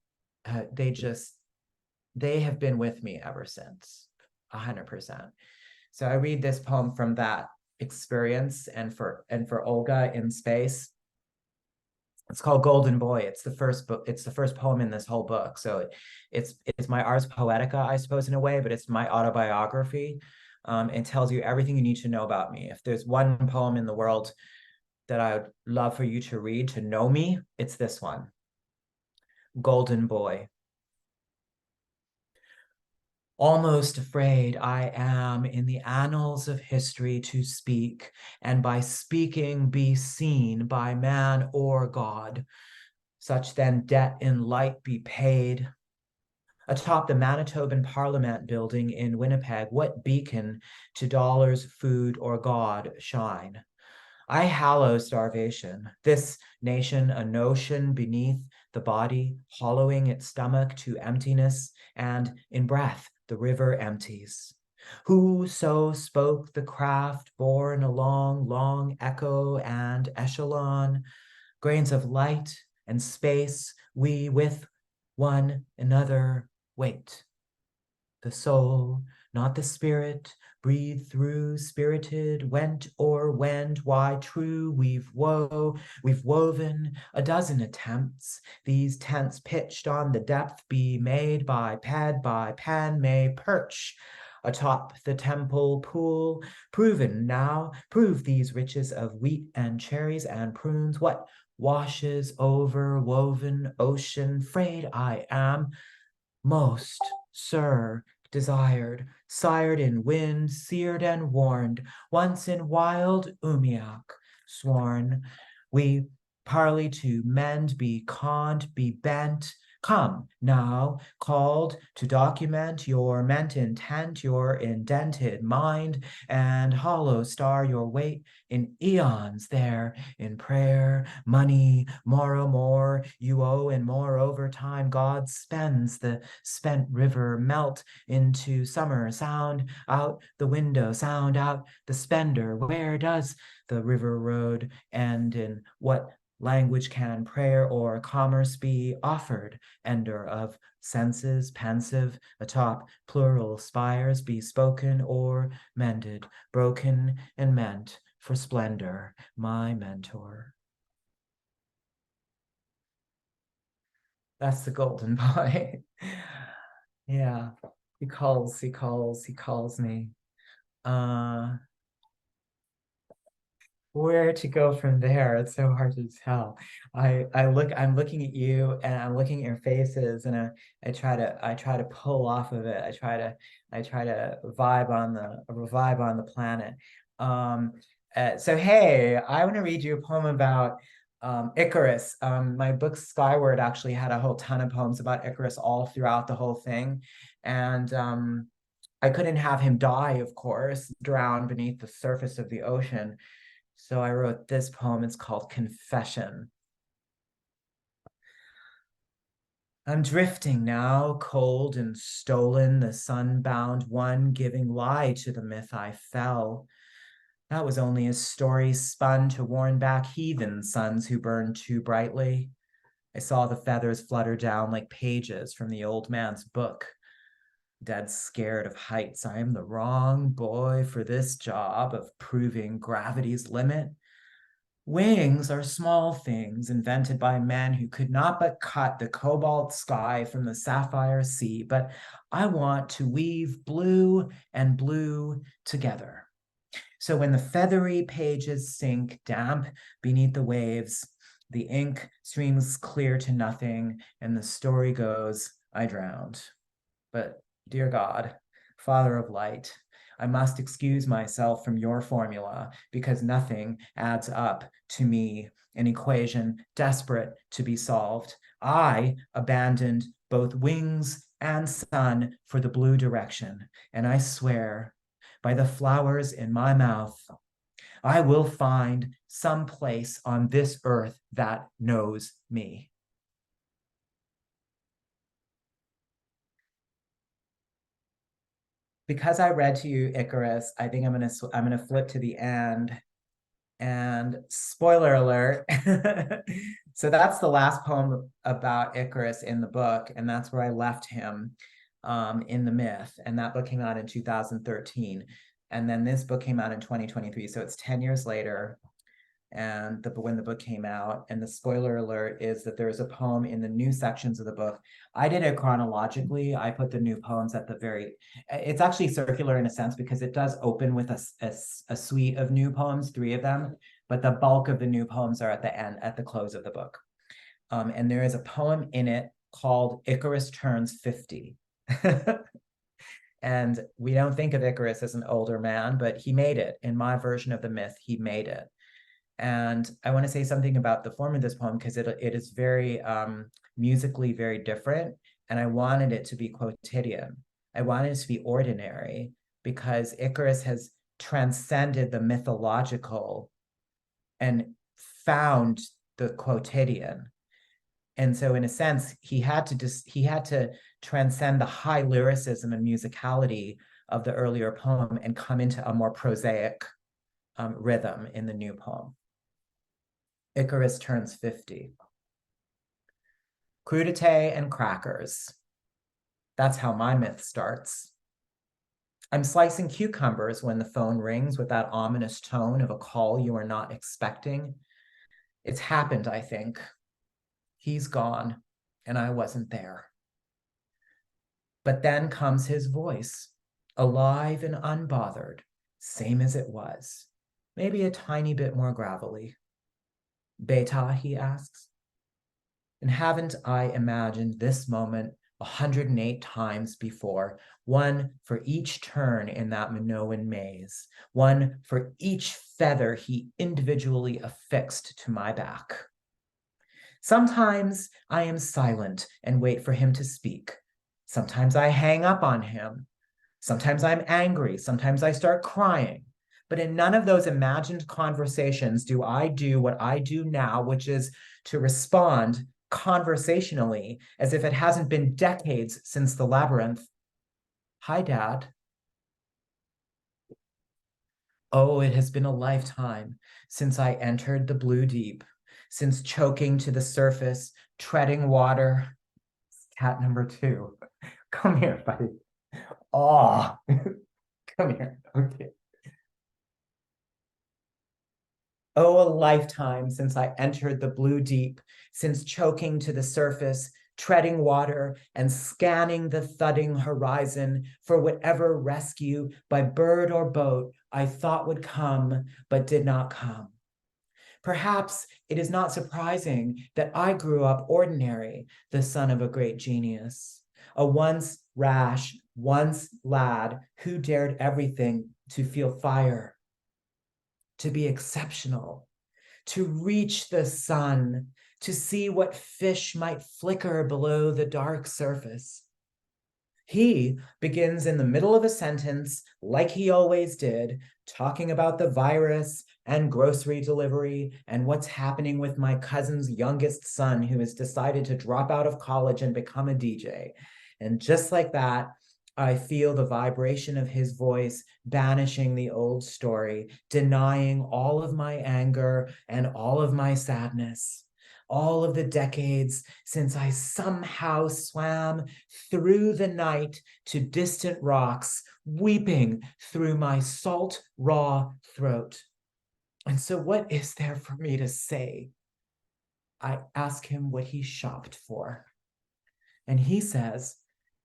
they have been with me ever since, 100%. So I read this poem from that experience, and for Olga in space. It's called Golden Boy. It's the first book. It's the first poem in this whole book. So it's my Ars Poetica, I suppose, in a way, but it's my autobiography. It tells you everything you need to know about me. If there's one poem in the world that I would love for you to read to know me, it's this one. Golden Boy. Almost afraid I am in the annals of history to speak, and by speaking be seen by man or God. Such then debt in light be paid. Atop the Manitoban Parliament building in Winnipeg, what beacon to dollars, food, or God shine? I hallow starvation, this nation a notion beneath the body, hollowing its stomach to emptiness, and in breath the river empties. Who so spoke the craft borne along long echo and echelon, grains of light and space we with one another wait. The soul, not the spirit, breathe through, spirited, went or wend, why true we've woven a dozen attempts, these tents pitched on the depth be made by pen may perch atop the temple pool, proven now, prove these riches of wheat and cherries and prunes, what washes over woven ocean, frayed I am, most, sir, desired, sired in wind, seared and warned, once in wild Umiak, sworn, we parley to mend, be conned, be bent, come now, called to document your meant intent, your indented mind, and hollow star your weight in eons there, in prayer, money, more, you owe, and more over time, God spends the spent river, melt into summer, sound out the window, sound out the spender. Where does the river road end? In what language can prayer or commerce be offered? Ender of senses, pensive, atop plural spires, be spoken or mended, broken and meant for splendor, my mentor. That's the Golden Boy. Yeah, he calls me. Where to go from there? It's so hard to tell. I'm looking at you and I'm looking at your faces, and I try to pull off of it. I try to vibe on the planet. So hey, I want to read you a poem about Icarus. My book Skyward actually had a whole ton of poems about Icarus all throughout the whole thing, and I couldn't have him die, of course, drown beneath the surface of the ocean. So I wrote this poem. It's called Confession. I'm drifting now, cold and stolen, the sun-bound one, giving lie to the myth I fell. That was only a story spun to warn back heathen suns who burned too brightly. I saw the feathers flutter down like pages from the old man's book. Dead scared of heights, I am the wrong boy for this job of proving gravity's limit. Wings are small things invented by men who could not but cut the cobalt sky from the sapphire sea, but I want to weave blue and blue together. So when the feathery pages sink damp beneath the waves, the ink streams clear to nothing, and the story goes, I drowned. But dear God, Father of light, I must excuse myself from your formula because nothing adds up to me, an equation desperate to be solved. I abandoned both wings and sun for the blue direction, and I swear by the flowers in my mouth, I will find some place on this earth that knows me. Because I read to you Icarus, I think I'm gonna flip to the end. And spoiler alert. So that's the last poem about Icarus in the book, and that's where I left him in the myth. And that book came out in 2013. And then this book came out in 2023. So it's 10 years later. And when the book came out, and the spoiler alert is that there's a poem in the new sections of the book. I did it chronologically. I put the new poems at the very, it's actually circular in a sense because it does open with a suite of new poems, 3 of them, but the bulk of the new poems are at the end, at the close of the book. And there is a poem in it called Icarus Turns 50. And we don't think of Icarus as an older man, but he made it. In my version of the myth, he made it. And I want to say something about the form of this poem because it is very musically very different. And I wanted it to be quotidian. I wanted it to be ordinary because Icarus has transcended the mythological and found the quotidian. And so in a sense, he had to transcend the high lyricism and musicality of the earlier poem and come into a more prosaic rhythm in the new poem. Icarus turns 50. Crudité and crackers. That's how my myth starts. I'm slicing cucumbers when the phone rings with that ominous tone of a call you are not expecting. It's happened, I think. He's gone, and I wasn't there. But then comes his voice, alive and unbothered, same as it was, maybe a tiny bit more gravelly. Beta, he asks. And haven't I imagined this moment 108 times before, one for each turn in that Minoan maze, one for each feather he individually affixed to my back. Sometimes I am silent and wait for him to speak. Sometimes I hang up on him. Sometimes I'm angry. Sometimes I start crying. But in none of those imagined conversations do I do what I do now, which is to respond conversationally as if it hasn't been decades since the labyrinth. Hi, Dad. Oh, it has been a lifetime since I entered the blue deep, since choking to the surface, treading water. Cat number 2. Come here, buddy. Oh, come here. Okay. Oh, a lifetime since I entered the blue deep, since choking to the surface, treading water, and scanning the thudding horizon for whatever rescue by bird or boat I thought would come, but did not come. Perhaps it is not surprising that I grew up ordinary, the son of a great genius, a once rash, once lad who dared everything to feel fire, to be exceptional, to reach the sun, to see what fish might flicker below the dark surface. He begins in the middle of a sentence, like he always did, talking about the virus and grocery delivery and what's happening with my cousin's youngest son who has decided to drop out of college and become a DJ. And just like that, I feel the vibration of his voice banishing the old story, denying all of my anger and all of my sadness. All of the decades since I somehow swam through the night to distant rocks, weeping through my salt, raw throat. And so what is there for me to say? I ask him what he shopped for. And he says,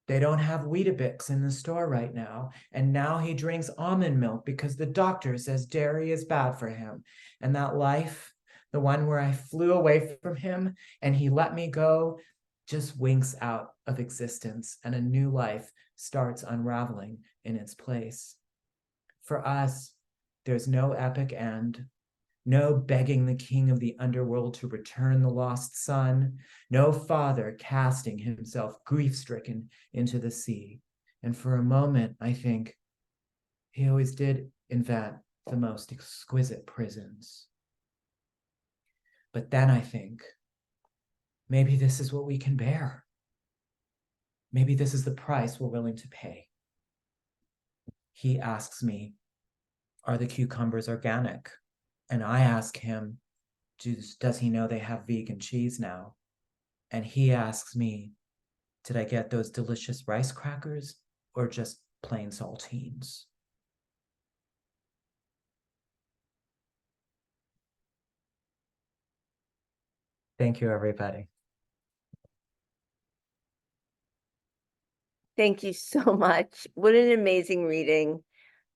they don't have Weetabix in the store right now. And now he drinks almond milk because the doctor says dairy is bad for him. And that life, the one where I flew away from him and he let me go, just winks out of existence and a new life starts unraveling in its place. For us, there's no epic end, no begging the king of the underworld to return the lost son, no father casting himself grief-stricken into the sea. And for a moment, I think he always did invent the most exquisite prisons. But then I think, maybe this is what we can bear. Maybe this is the price we're willing to pay. He asks me, are the cucumbers organic? And I ask him, does he know they have vegan cheese now? And he asks me, did I get those delicious rice crackers or just plain saltines? Thank you, everybody. Thank you so much. What an amazing reading.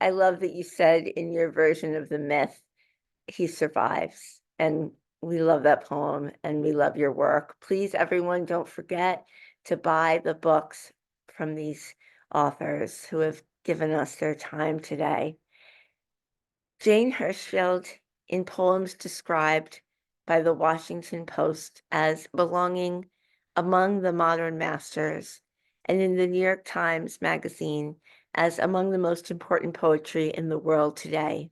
I love that you said in your version of the myth, he survives. And we love that poem and we love your work. Please, everyone, don't forget to buy the books from these authors who have given us their time today. Jane Hirshfield, in poems described by the Washington Post as belonging among the modern masters, and in the New York Times Magazine as among the most important poetry in the world today,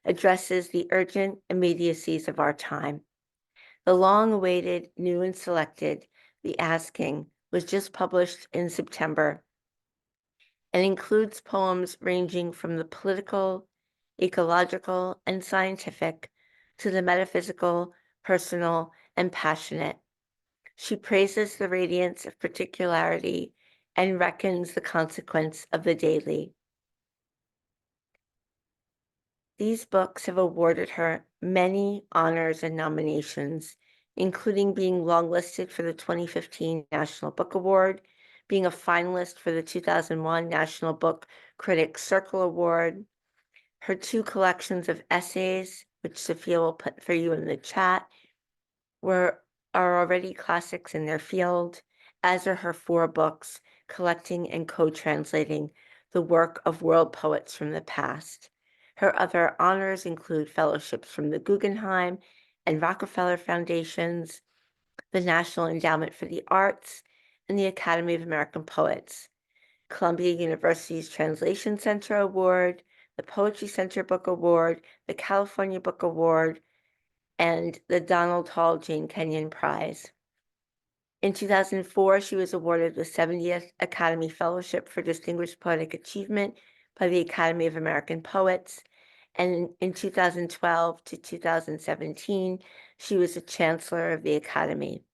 addresses the urgent immediacies of our time. The long-awaited New and Selected, The Asking, was just published in September and includes poems ranging from the political, ecological, and scientific to the metaphysical, personal, and passionate. She praises the radiance of particularity and reckons the consequence of the daily. These books have awarded her many honors and nominations, including being longlisted for the 2015 National Book Award, being a finalist for the 2001 National Book Critics Circle Award. Her 2 collections of essays, which Sophia will put for you in the chat, are already classics in their field, as are her 4 books collecting and co-translating the work of world poets from the past. Her other honors include fellowships from the Guggenheim and Rockefeller Foundations, the National Endowment for the Arts, and the Academy of American Poets, Columbia University's Translation Center Award, the Poetry Center Book Award, the California Book Award, and the Donald Hall Jane Kenyon Prize. In 2004, she was awarded the 70th Academy Fellowship for Distinguished Poetic Achievement by the Academy of American Poets. And in 2012 to 2017, she was a Chancellor of the Academy.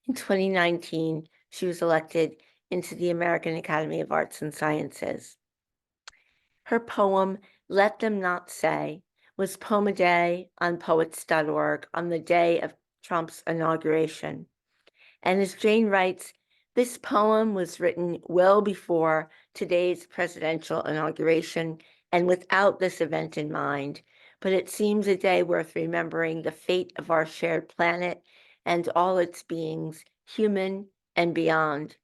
In 2019, she was elected into the American Academy of Arts and Sciences. Her poem, Let Them Not Say, was Poem a Day on poets.org on the day of Trump's inauguration. And as Jane writes, this poem was written well before today's presidential inauguration and without this event in mind, but it seems a day worth remembering the fate of our shared planet and all its beings, human and beyond.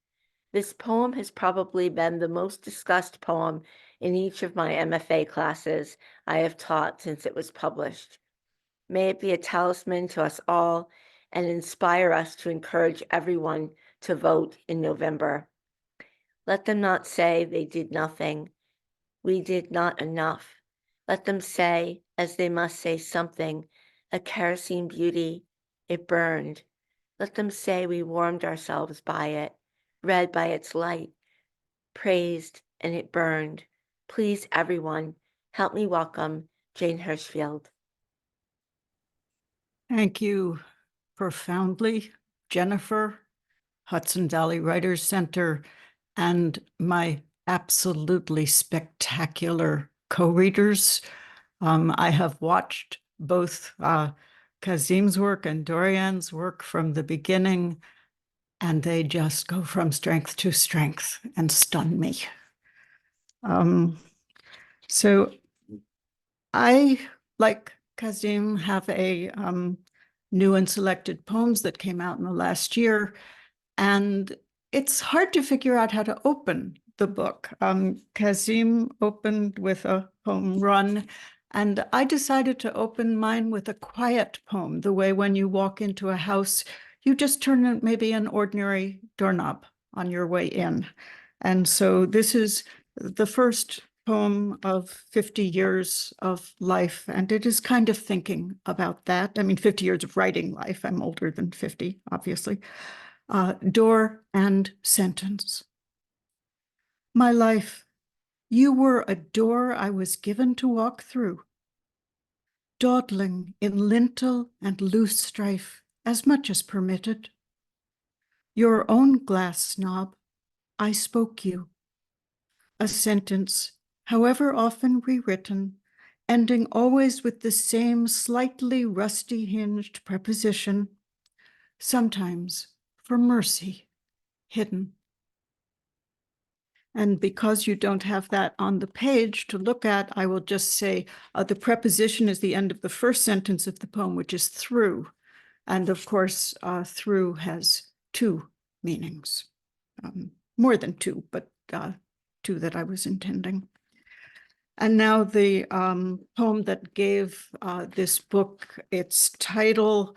This poem has probably been the most discussed poem in each of my MFA classes I have taught since it was published. May it be a talisman to us all and inspire us to encourage everyone to vote in November. Let them not say they did nothing. We did not enough. Let them say, as they must say something, a kerosene beauty, it burned. Let them say we warmed ourselves by it, read by its light, praised, and it burned. Please, everyone, help me welcome Jane Hirshfield. Thank you profoundly, Jennifer, Hudson Valley Writers Center, and my absolutely spectacular co-readers. I have watched both Kazim's work and Dorianne's work from the beginning, and they just go from strength to strength and stun me. So I, like Kazim, have a new and selected poems that came out in the last year, and it's hard to figure out how to open the book. Kazim opened with a poem, Run, and I decided to open mine with a quiet poem, the way when you walk into a house, you just turn maybe an ordinary doorknob on your way in. And so this is the first poem of 50 years of life, and it is kind of thinking about that. I mean, 50 years of writing life. I'm older than 50, obviously. Door and sentence. My life, you were a door I was given to walk through, dawdling in lintel and loose strife as much as permitted. Your own glass snob, I spoke you. A sentence, however often rewritten, ending always with the same slightly rusty-hinged preposition, sometimes for mercy, hidden. And because you don't have that on the page to look at, I will just say the preposition is the end of the first sentence of the poem, which is through. And of course, through has two meanings, more than two, but two that I was intending. And now the poem that gave this book its title.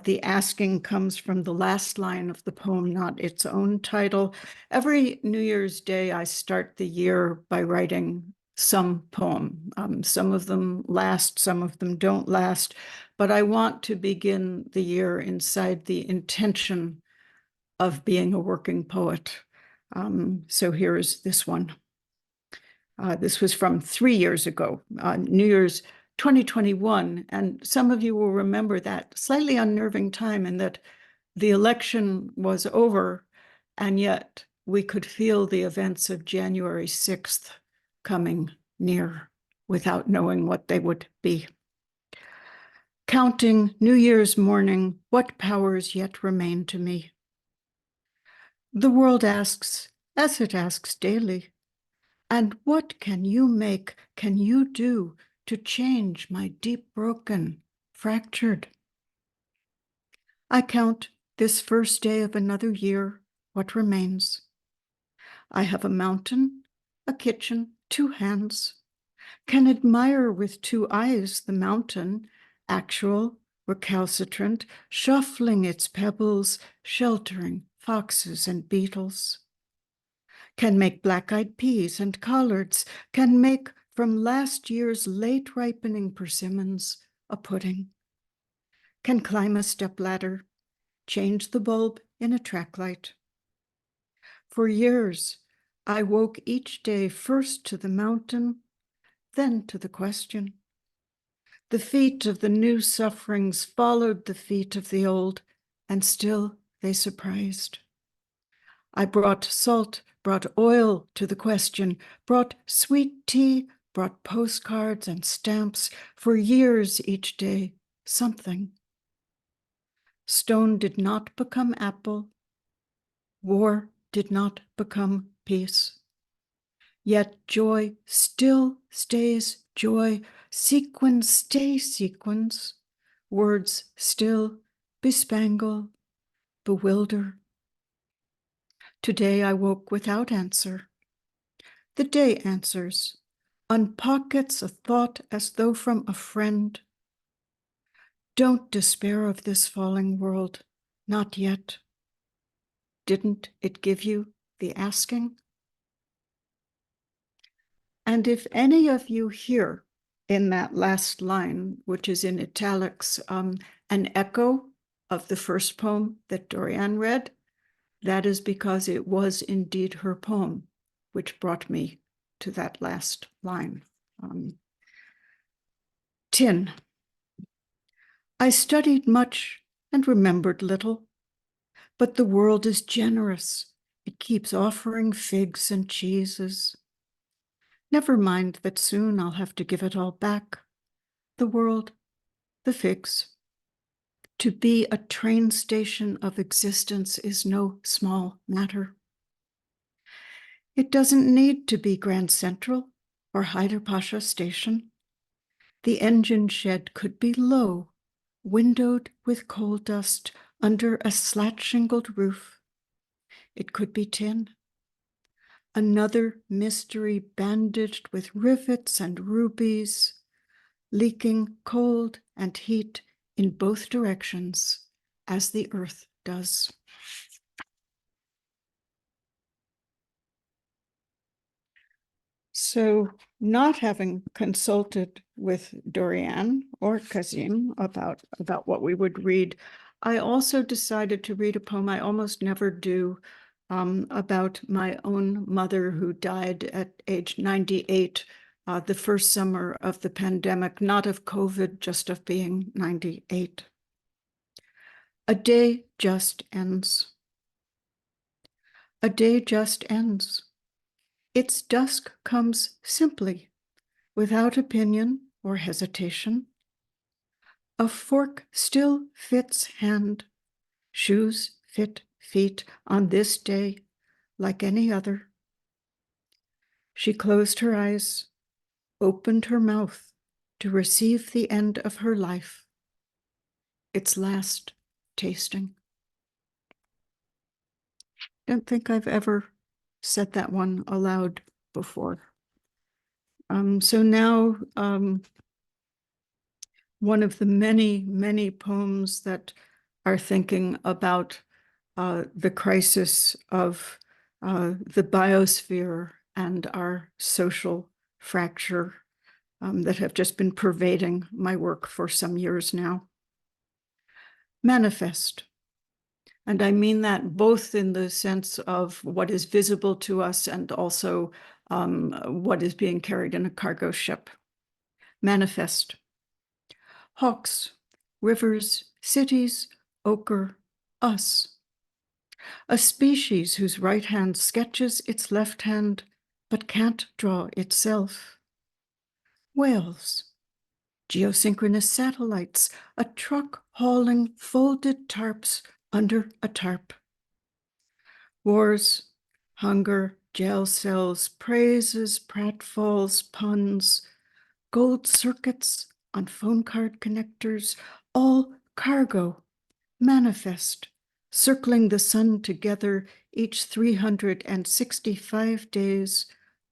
The asking comes from the last line of the poem, not its own title. Every New Year's Day, I start the year by writing some poem. Some of them last, some of them don't last, but I want to begin the year inside the intention of being a working poet. So here's this one. This was from 3 years ago, New Year's 2021. And some of you will remember that slightly unnerving time in that the election was over, and yet we could feel the events of January 6th coming near without knowing what they would be. Counting New Year's morning, what powers yet remain to me? The world asks, as it asks daily, and what can you make, can you do to change my deep broken, fractured? I count this first day of another year, what remains. I have a mountain, a kitchen, 2 hands, can admire with 2 eyes the mountain, actual, recalcitrant, shuffling its pebbles, sheltering foxes and beetles. Can make black-eyed peas and collards, can make from last year's late ripening persimmons a pudding, can climb a stepladder, change the bulb in a track light. For years, I woke each day first to the mountain, then to the question. The feet of the new sufferings followed the feet of the old, and still they surprised. I brought salt, brought oil to the question, brought sweet tea, brought postcards and stamps, for years each day, something. Stone did not become apple. War did not become peace. Yet joy still stays joy, sequins stay sequins, words still bespangle, bewilder. Today I woke without answer. The day answers, unpockets a thought as though from a friend. Don't despair of this falling world, not yet. Didn't it give you the asking? And if any of you hear in that last line, which is in italics, an echo of the first poem that Dorianne read, that is because it was indeed her poem, which brought me to that last line. Tin. I studied much and remembered little, but the world is generous. It keeps offering figs and cheeses. Never mind that soon I'll have to give it all back. The world, the figs. To be a train station of existence is no small matter. It doesn't need to be Grand Central or Hyder Pasha Station. The engine shed could be low, windowed with coal dust under a slat-shingled roof. It could be tin. Another mystery bandaged with rivets and rubies, leaking cold and heat in both directions, as the earth does. So, not having consulted with Dorianne or Kazim about what we would read, I also decided to read a poem I almost never do, about my own mother who died at age 98, the first summer of the pandemic, not of COVID, just of being 98. A day just ends. A day just ends. Its dusk comes simply, without opinion or hesitation. A fork still fits hand, shoes fit feet on this day like any other. She closed her eyes, opened her mouth to receive the end of her life, its last tasting. Don't think I've ever said that one aloud before. So now, one of the many, many poems that are thinking about the crisis of the biosphere and our social fracture that have just been pervading my work for some years now. Manifest. And I mean that both in the sense of what is visible to us and also what is being carried in a cargo ship. Manifest. Hawks, rivers, cities, ochre, us. A species whose right hand sketches its left hand, but can't draw itself. Whales, geosynchronous satellites, a truck hauling folded tarps under a tarp. Wars, hunger, jail cells, praises, pratfalls, puns, gold circuits on phone card connectors, all cargo, manifest, circling the sun together each 365 days,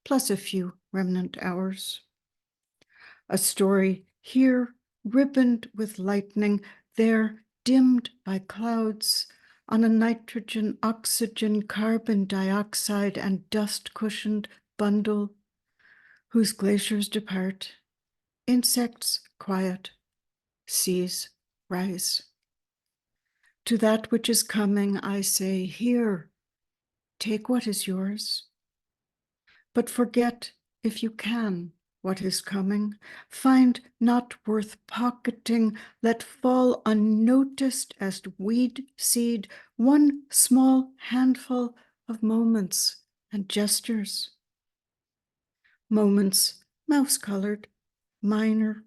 plus a few remnant hours. A story here ribboned with lightning, there dimmed by clouds, on a nitrogen, oxygen, carbon dioxide, and dust-cushioned bundle, whose glaciers depart, insects quiet, seas rise. To that which is coming, I say, here, take what is yours, but forget, if you can, what is coming. Find not worth pocketing, let fall unnoticed as weed seed, one small handful of moments and gestures. Moments mouse-colored, minor,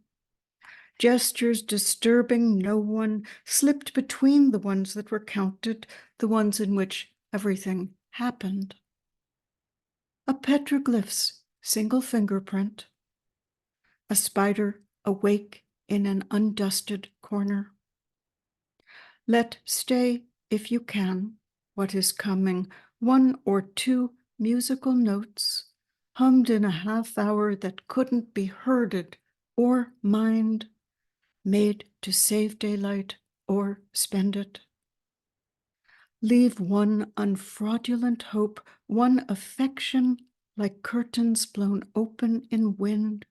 gestures disturbing no one, slipped between the ones that were counted, the ones in which everything happened. A petroglyph's single fingerprint, a spider awake in an undusted corner. Let stay, if you can, what is coming, one or two musical notes, hummed in a half hour that couldn't be herded or mined, made to save daylight or spend it. Leave one unfraudulent hope, one affection like curtains blown open in wind,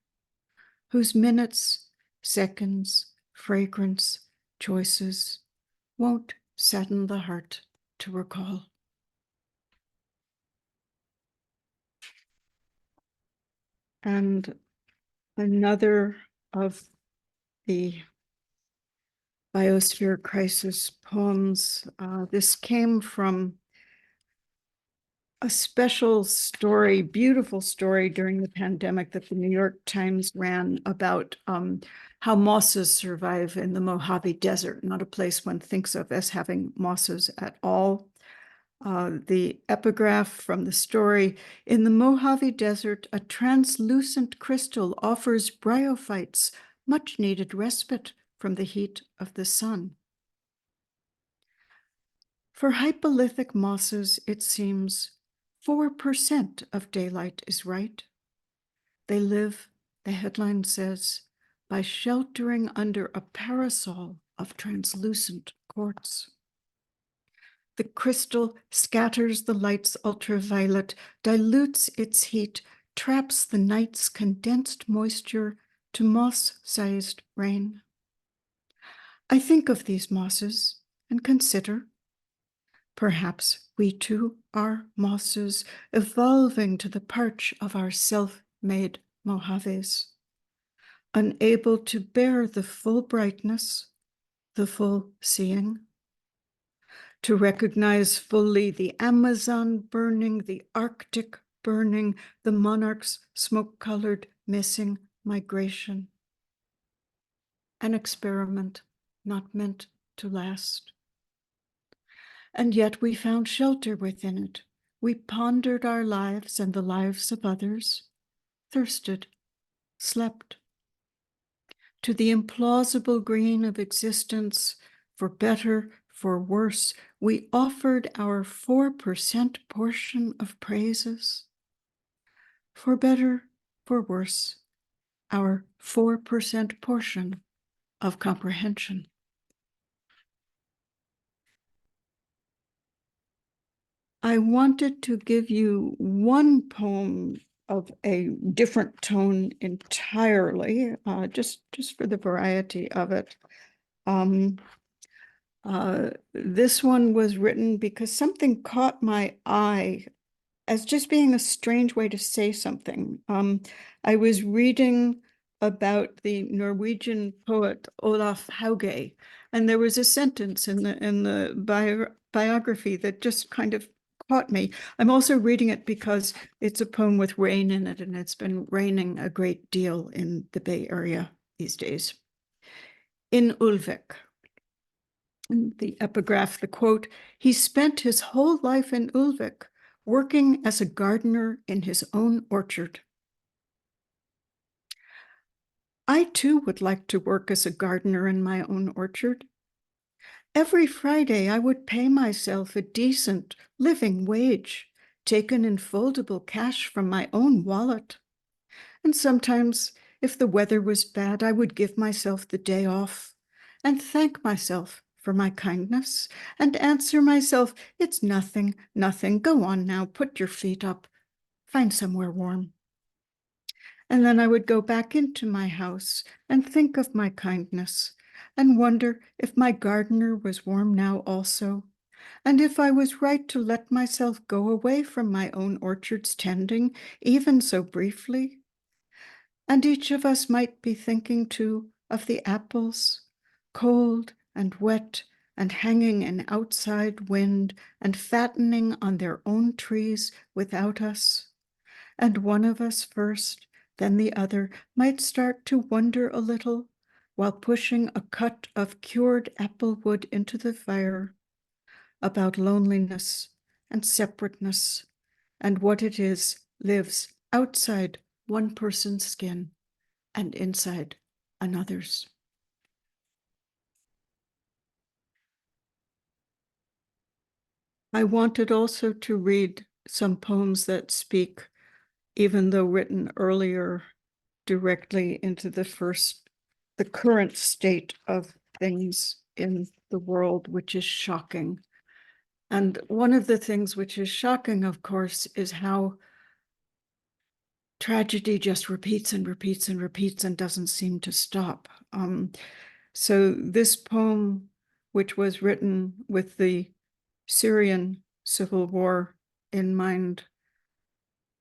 whose minutes, seconds, fragrance, choices won't sadden the heart to recall. And another of the biosphere crisis poems, this came from a special story, beautiful story during the pandemic that the New York Times ran about how mosses survive in the Mojave Desert, not a place one thinks of as having mosses at all. The epigraph from the story: in the Mojave Desert, a translucent crystal offers bryophytes much needed respite from the heat of the sun. For hypolithic mosses, it seems, 4% of daylight is right. They live, the headline says, by sheltering under a parasol of translucent quartz. The crystal scatters the light's ultraviolet, dilutes its heat, traps the night's condensed moisture to moss-sized rain. I think of these mosses and consider, perhaps we too are mosses evolving to the perch of our self-made Mojaves, unable to bear the full brightness, the full seeing, to recognize fully the Amazon burning, the Arctic burning, the monarch's smoke-colored missing migration. An experiment not meant to last. And yet we found shelter within it. We pondered our lives and the lives of others, thirsted, slept. To the implausible green of existence, for better, for worse, we offered our 4% portion of praises. For better, for worse, our 4% portion of comprehension. I wanted to give you one poem of a different tone entirely, just for the variety of it. This one was written because something caught my eye as just being a strange way to say something. I was reading about the Norwegian poet Olaf Hauge, and there was a sentence in the biography that just kind of caught me. I'm also reading it because it's a poem with rain in it, and it's been raining a great deal in the Bay Area these days. In Ulvik, the epigraph, the quote, he spent his whole life in Ulvik, working as a gardener in his own orchard. I too would like to work as a gardener in my own orchard. Every Friday I would pay myself a decent living wage, taken in foldable cash from my own wallet. And sometimes, if the weather was bad, I would give myself the day off and thank myself for my kindness and answer myself, it's nothing, nothing. Go on now, put your feet up, find somewhere warm. And then I would go back into my house and think of my kindness and wonder if my gardener was warm now also, and if I was right to let myself go away from my own orchard's tending, even so briefly. And each of us might be thinking too of the apples, cold and wet and hanging in outside wind and fattening on their own trees without us. And one of us first, then the other, might start to wonder a little while pushing a cut of cured apple wood into the fire about loneliness and separateness and what it is lives outside one person's skin and inside another's. I wanted also to read some poems that speak, even though written earlier, directly into the current state of things in the world, which is shocking. And one of the things which is shocking, of course, is how tragedy just repeats and repeats and repeats and doesn't seem to stop. So this poem, which was written with the Syrian civil war in mind,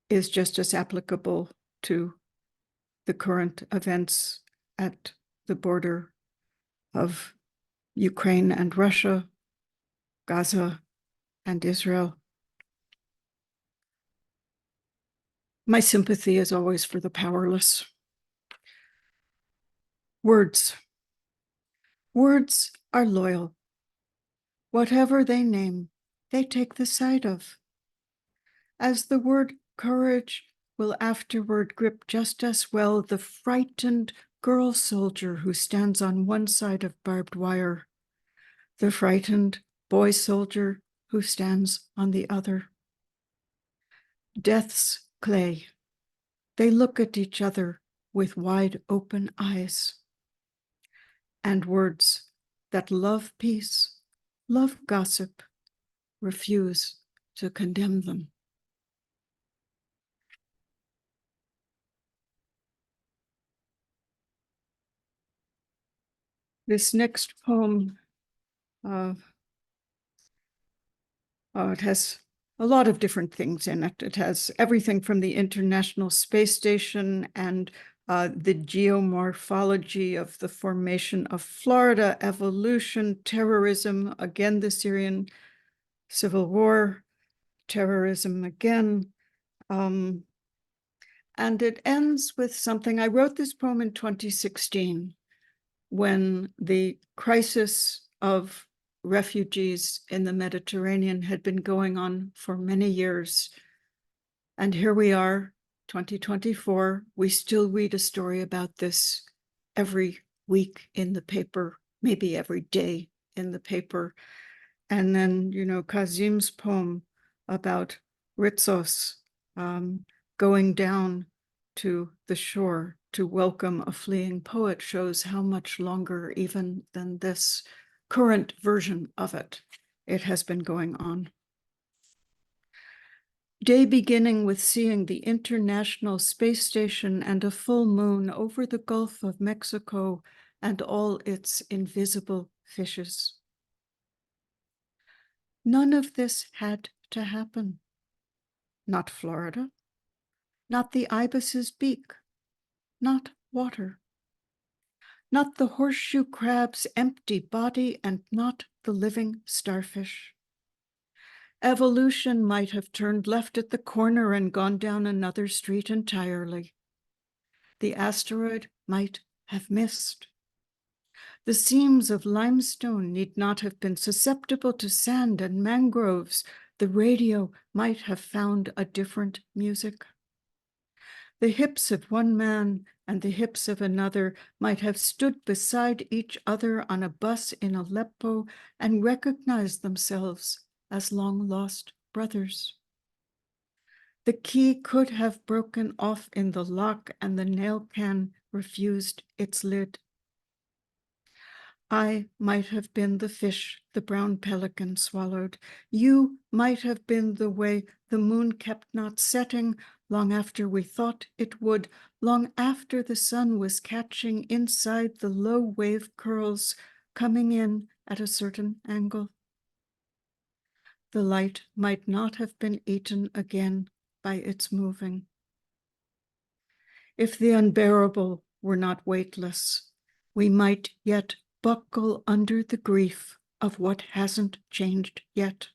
is just as applicable to the current events at the border of Ukraine and Russia, Gaza and Israel. My sympathy is always for the powerless. Words. Words are loyal. Whatever they name, they take the side of. As the word courage will afterward grip just as well the frightened girl soldier who stands on one side of barbed wire, the frightened boy soldier who stands on the other. Death's clay. They look at each other with wide open eyes. And words that love peace, love gossip, refuse to condemn them. This next poem, it has a lot of different things in it. It has everything from the International Space Station and the geomorphology of the formation of Florida, evolution, terrorism, again, the Syrian civil war, terrorism again. And it ends with something. I wrote this poem in 2016 when the crisis of refugees in the Mediterranean had been going on for many years. And here we are, 2024, we still read a story about this every week in the paper, maybe every day in the paper. And then, you know, Kazim's poem about Ritsos going down to the shore to welcome a fleeing poet shows how much longer, even than this current version of it, it has been going on. Day beginning with seeing the International Space Station and a full moon over the Gulf of Mexico and all its invisible fishes. None of this had to happen. Not Florida, not the ibis's beak, not water, not the horseshoe crab's empty body, and not the living starfish. Evolution might have turned left at the corner and gone down another street entirely. The asteroid might have missed. The seams of limestone need not have been susceptible to sand and mangroves. The radio might have found a different music. The hips of one man and the hips of another might have stood beside each other on a bus in Aleppo and recognized themselves as long-lost brothers. The key could have broken off in the lock and the nail can refused its lid. I might have been the fish the brown pelican swallowed. You might have been the way the moon kept not setting long after we thought it would, long after the sun was catching inside the low wave curls coming in at a certain angle. The light might not have been eaten again by its moving. If the unbearable were not weightless, we might yet buckle under the grief of what hasn't changed yet.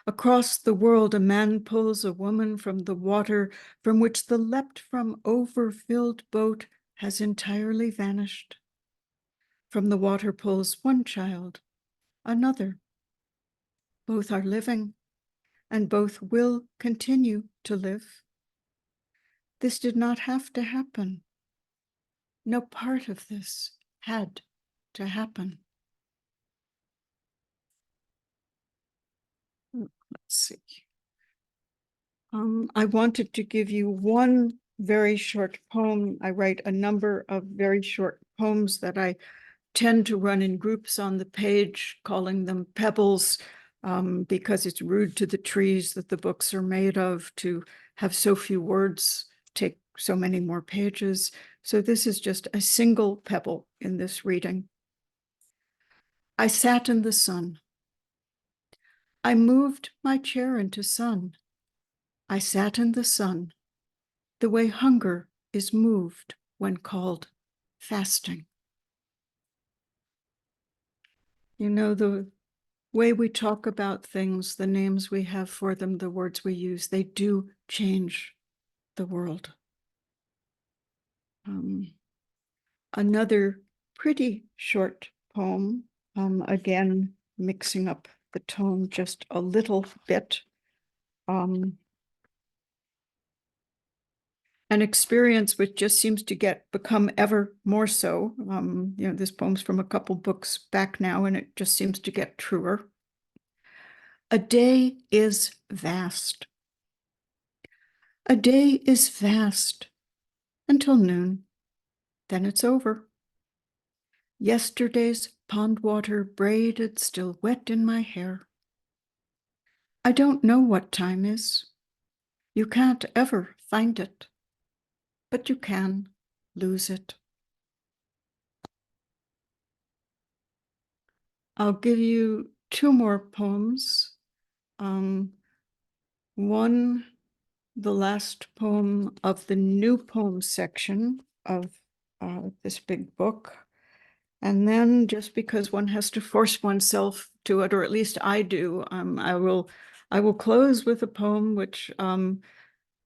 Across the world, a man pulls a woman from the water from which the leapt from overfilled boat has entirely vanished. From the water pulls one child, another. Both are living, and both will continue to live. This did not have to happen. No part of this had to happen. Let's see. I wanted to give you one very short poem. I write a number of very short poems that I tend to run in groups on the page, calling them pebbles, because it's rude to the trees that the books are made of to have so few words take so many more pages. So this is just a single pebble in this reading. I sat in the sun. I moved my chair into sun. I sat in the sun, the way hunger is moved when called fasting. You know, the way we talk about things, the names we have for them, the words we use, they do change the world. Another pretty short poem, again, mixing up the tone just a little bit. An experience which just seems to become ever more so. You know, this poem's from a couple books back now, and it just seems to get truer. A day is vast. A day is vast until noon. Then it's over. Yesterday's pond water braided, still wet in my hair. I don't know what time is. You can't ever find it, but you can lose it. I'll give you two more poems. One, the last poem of the new poem section of this big book. And then, just because one has to force oneself to it, or at least I do, I will close with a poem which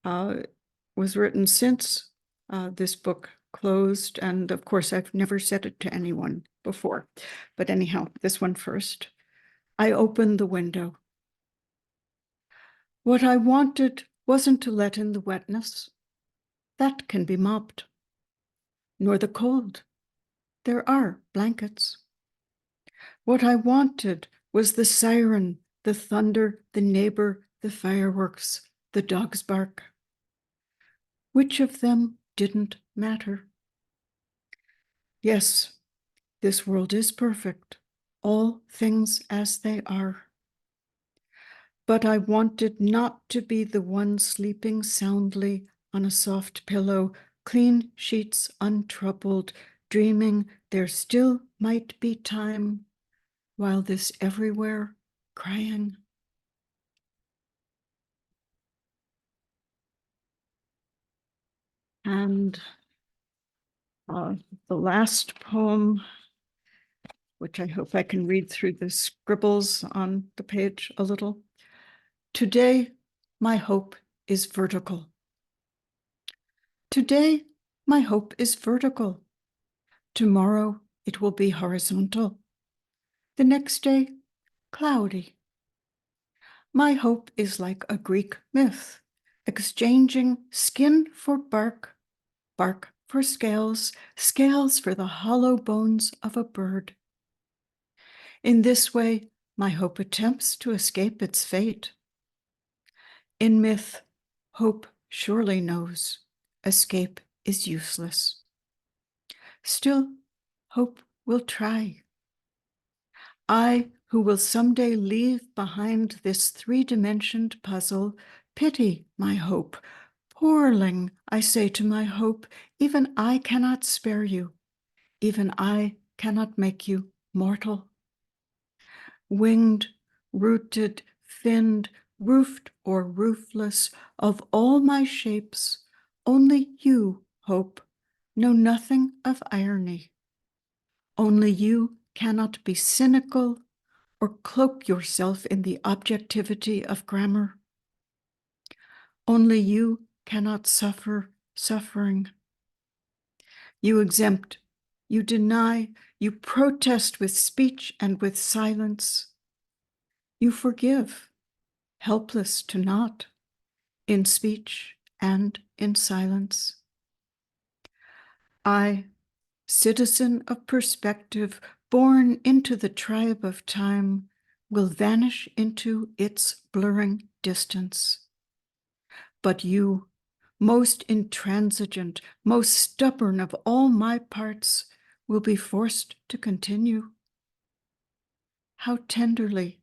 was written since this book closed. And of course, I've never said it to anyone before. But anyhow, this one first. I opened the window. What I wanted wasn't to let in the wetness. That can be mopped. Nor the cold. There are blankets. What I wanted was the siren, the thunder, the neighbor, the fireworks, the dog's bark. Which of them didn't matter? Yes, this world is perfect, all things as they are. But I wanted not to be the one sleeping soundly on a soft pillow, clean sheets untroubled, dreaming there still might be time, while this everywhere crying. And the last poem, which I hope I can read through the scribbles on the page a little. Today, my hope is vertical. Today, my hope is vertical. Tomorrow, it will be horizontal. The next day, cloudy. My hope is like a Greek myth, exchanging skin for bark, bark for scales, scales for the hollow bones of a bird. In this way, my hope attempts to escape its fate. In myth, hope surely knows escape is useless. Still, hope will try. I, who will someday leave behind this three-dimensioned puzzle, pity my hope. Poorling, I say to my hope, even I cannot spare you. Even I cannot make you mortal. Winged, rooted, finned, roofed or roofless, of all my shapes, only you, hope, know nothing of irony. Only you cannot be cynical or cloak yourself in the objectivity of grammar. Only you cannot suffer suffering. You exempt, you deny, you protest with speech and with silence. You forgive, helpless to not, in speech and in silence. I, citizen of perspective, born into the tribe of time, will vanish into its blurring distance. But you, most intransigent, most stubborn of all my parts, will be forced to continue. How tenderly,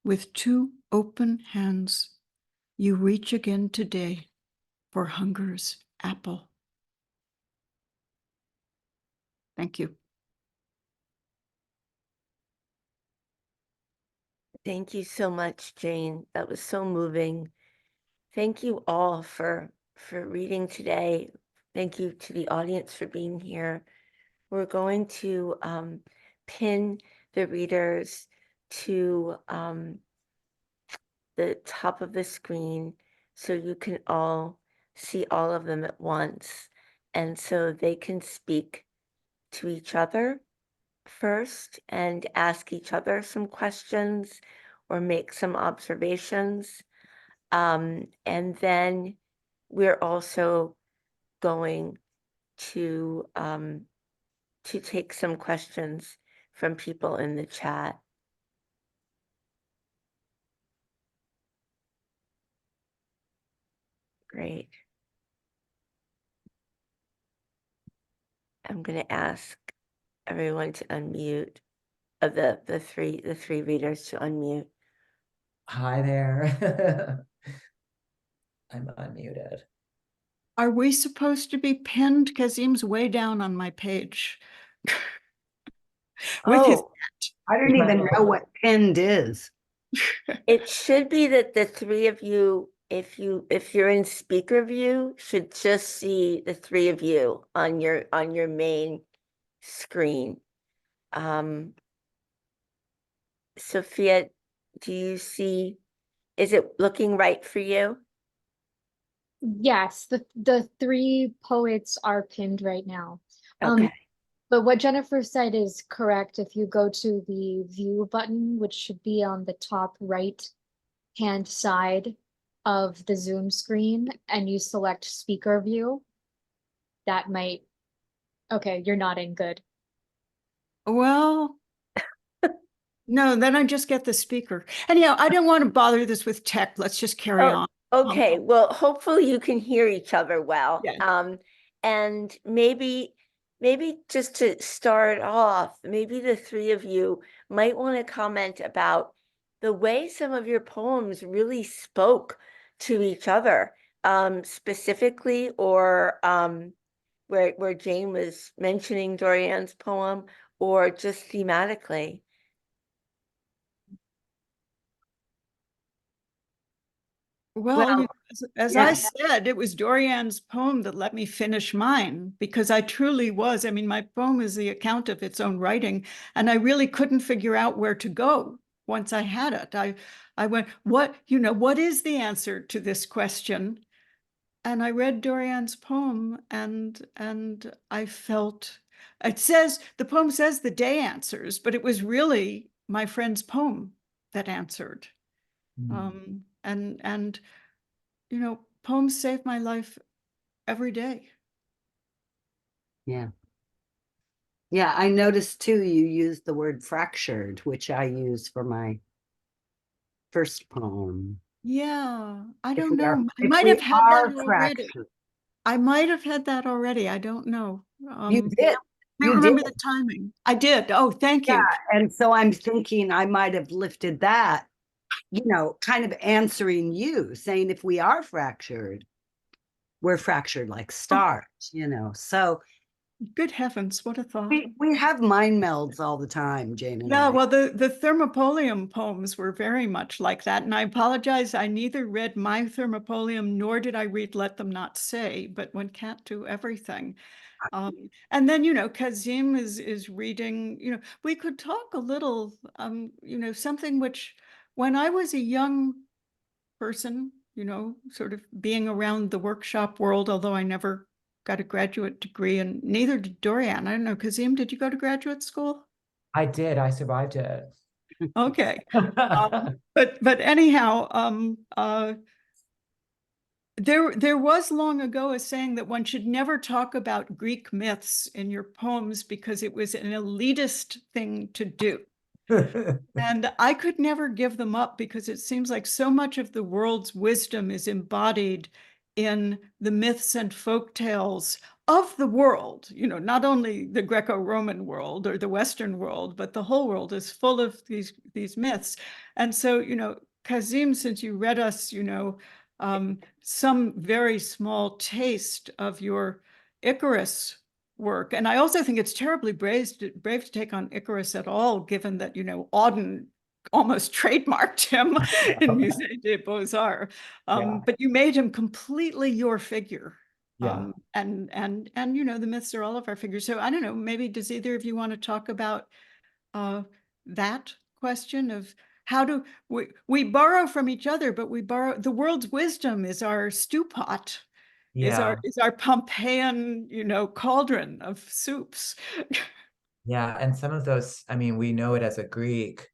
with two open hands, you reach again today for hunger's apple. Thank you. Thank you so much, Jane. That was so moving. Thank you all for reading today. Thank you to the audience for being here. We're going to pin the readers to the top of the screen so you can all see all of them at once. And so they can speak to each other first and ask each other some questions or make some observations. And then we're also going to take some questions from people in the chat. Great. I'm going to ask everyone to unmute, the three readers to unmute. Hi there. I'm unmuted. Are we supposed to be pinned? Kazim's way down on my page. With his Oh, I don't even know what pinned is. It should be that the three of you, if you're in speaker view, should just see the three of you on your main screen. Sophia, do you see, is it looking right for you? Yes, the three poets are pinned right now. Okay. But what Jennifer said is correct. If you go to the view button, which should be on the top right hand side of the Zoom screen, and you select speaker view, that might, okay, you're nodding, good. Well, no, then I just get the speaker. Anyhow, I don't want to bother this with tech. Let's just carry on. Okay, well, hopefully you can hear each other well. Yeah. And maybe just to start off, maybe the three of you might want to comment about the way some of your poems really spoke to each other, specifically, or where Jane was mentioning Dorianne's poem, or just thematically. Well, you know, as yeah. I said, it was Dorianne's poem that let me finish mine, because I truly was. I mean, my poem is the account of its own writing, and I really couldn't figure out where to go once I had it. I went, what is the answer to this question? And I read Dorianne's poem, and I felt, the poem says the day answers, but it was really my friend's poem that answered. And you know, poems save my life every day. Yeah. Yeah, I noticed too, you used the word fractured, which I use for my first poem. Yeah, I If don't we know. are- I if might we have had are that already. fractured. I might have had that already. I don't know. You did. I don't remember the timing. I did. Oh, thank you. And so I'm thinking I might have lifted that, you know, kind of answering you, saying if we are fractured, we're fractured like stars, you know. So Good heavens, what a thought. we have mind melds all the time, Jane and Yeah, I. well, the Thermopolium poems were very much like that. And I apologize, I neither read my Thermopolium nor did I read Let Them Not Say, but one can't do everything. And then, you know, Kazim is reading, you know, we could talk a little, you know, something which when I was a young person, you know, sort of being around the workshop world, although I never got a graduate degree, and neither did Dorianne. I don't know, Kazim, did you go to graduate school? I did. I survived it. Okay. But anyhow, there was long ago a saying that one should never talk about Greek myths in your poems because it was an elitist thing to do. And I could never give them up because it seems like so much of the world's wisdom is embodied in the myths and folk tales of the world, you know, not only the Greco-Roman world or the Western world, but the whole world is full of these myths. And so, you know, Kazim, since you read us, you know, some very small taste of your Icarus work. And I also think it's terribly brave to take on Icarus at all, given that, you know, Auden almost trademarked him in Musée des Beaux-Arts. But you made him completely your figure. And you know, the myths are all of our figures. So I don't know, maybe does either of you want to talk about that question of how do we borrow from each other, but we borrow, the world's wisdom is our stew pot. Is our Pompeian, you know, cauldron of soups. Yeah, and some of those, I mean, we know it as a Greek,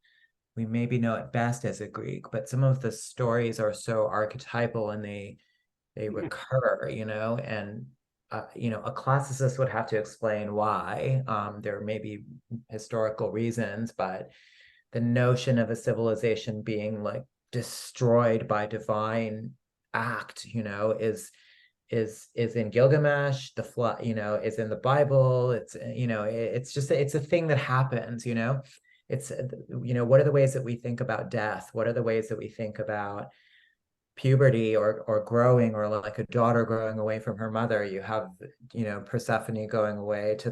we maybe know it best as a Greek, but some of the stories are so archetypal and they recur, you know, and you know, a classicist would have to explain why. There may be historical reasons, but the notion of a civilization being like destroyed by divine act, you know, is in Gilgamesh. The flood, you know, is in the Bible. It's, you know, it's just it's a thing that happens, you know. It's, you know, what are the ways that we think about death? What are the ways that we think about puberty or growing, or like a daughter growing away from her mother? You have, you know, Persephone going away to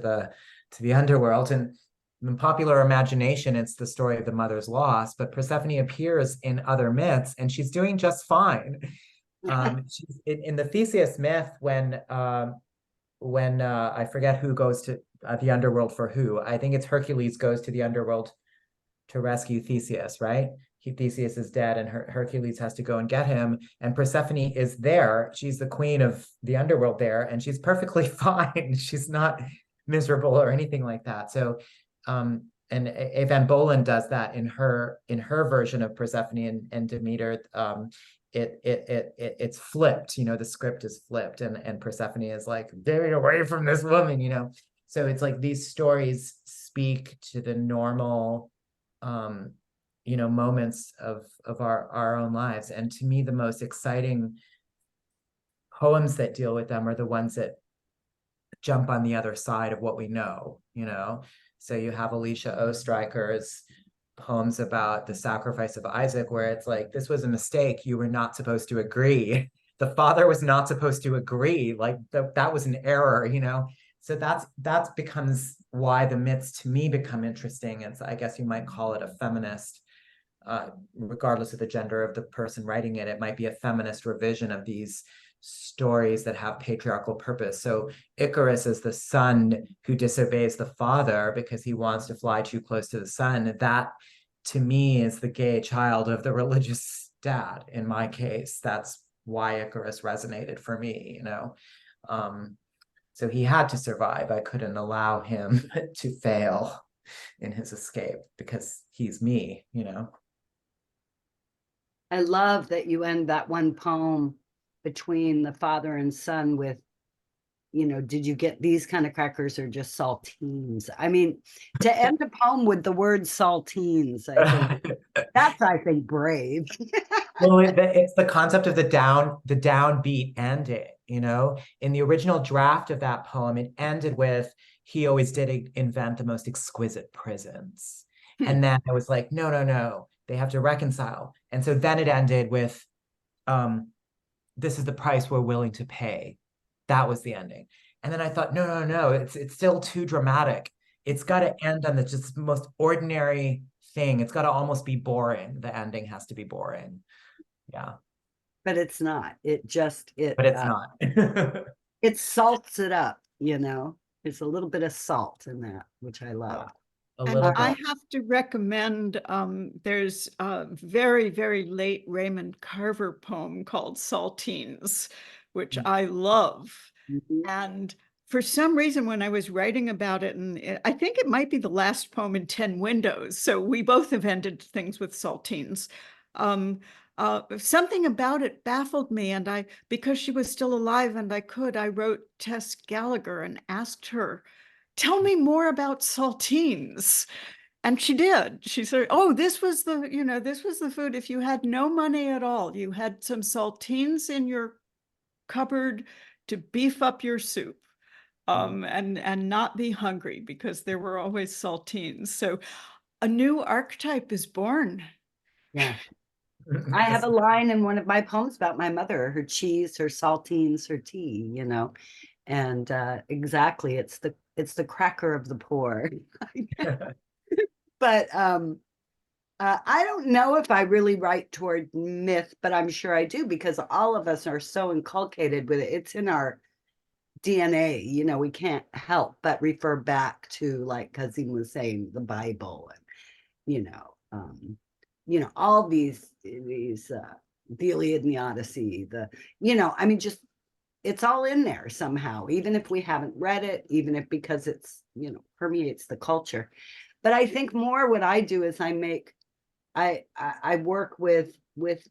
the underworld, and in popular imagination, it's the story of the mother's loss, but Persephone appears in other myths and she's doing just fine. She's in the Theseus myth, when I forget who goes to the underworld for who. I think it's Hercules goes to the underworld to rescue Theseus, right? Theseus is dead and Hercules has to go and get him. And Persephone is there. She's the queen of the underworld there, and she's perfectly fine. She's not miserable or anything like that. So, and Van Bolen does that in her version of Persephone and Demeter. It's flipped, the script is flipped, and Persephone is like, get away from this woman, So it's like these stories speak to the normal moments of our own lives. And to me, the most exciting poems that deal with them are the ones that jump on the other side of what we know. So you have Alicia Oestreicher's poems about the sacrifice of Isaac, where it's like, this was a mistake, you were not supposed to agree, the father was not supposed to agree, like that was an error. So that's becomes why the myths to me become interesting. And so I guess you might call it a feminist, regardless of the gender of the person writing it, it might be a feminist revision of these stories that have patriarchal purpose. So Icarus is the son who disobeys the father because he wants to fly too close to the sun. That, to me, is the gay child of the religious dad. In my case, that's why Icarus resonated for me, So he had to survive. I couldn't allow him to fail in his escape because he's me, I love that you end that one poem between the father and son with, did you get these kind of crackers or just saltines? I mean, to end a poem with the word saltines, I think brave. Well, it's the concept of the downbeat ending, In the original draft of that poem, it ended with, he always did invent the most exquisite prisons. And then I was like, no, they have to reconcile. And so then it ended with, this is the price we're willing to pay. That was the ending. And then I thought, no, it's still too dramatic. It's got to end on the just most ordinary thing. It's got to almost be boring. The ending has to be boring. Yeah. But it's not. But it's not. It salts it up, There's a little bit of salt in that, which I love. I have to recommend, there's a very, very late Raymond Carver poem called Saltines, which I love. And for some reason, when I was writing about it, and I think it might be the last poem in 10 Windows, so we both have ended things with saltines. Something about it baffled me, and because she was still alive and I wrote Tess Gallagher and asked her, tell me more about saltines. And she did. She said, oh, this was the food. If you had no money at all, you had some saltines in your cupboard to beef up your soup, and not be hungry, because there were always saltines. So a new archetype is born. Yeah. I have a line in one of my poems about my mother, her cheese, her saltines, her tea, and exactly, it's the cracker of the poor. But I don't know if I really write toward myth, but I'm sure I do, because all of us are so inculcated with it. It's in our DNA, we can't help but refer back to, like Kazim was saying, the Bible, and all these the Iliad and the Odyssey, just it's all in there somehow, even if we haven't read it, even if, because it's permeates the culture. But I think more what I do is I work with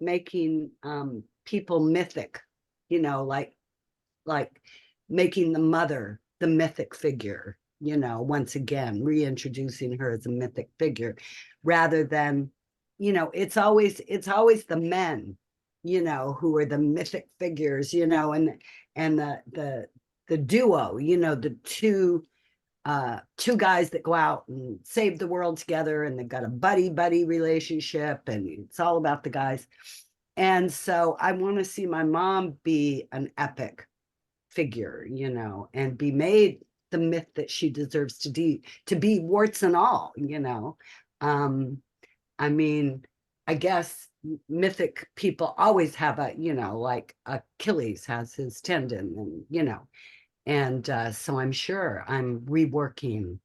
making people mythic, like making the mother the mythic figure, once again reintroducing her as a mythic figure, rather than, it's always the men, who are the mythic figures, and the duo, the two guys that go out and save the world together, and they've got a buddy relationship, and it's all about the guys. And so I want to see my mom be an epic figure, and be made the myth that she deserves to be, warts and all, you know. I mean, I guess mythic people always have a, you know, like Achilles has his tendon, and, you know, and so I'm sure I'm reworking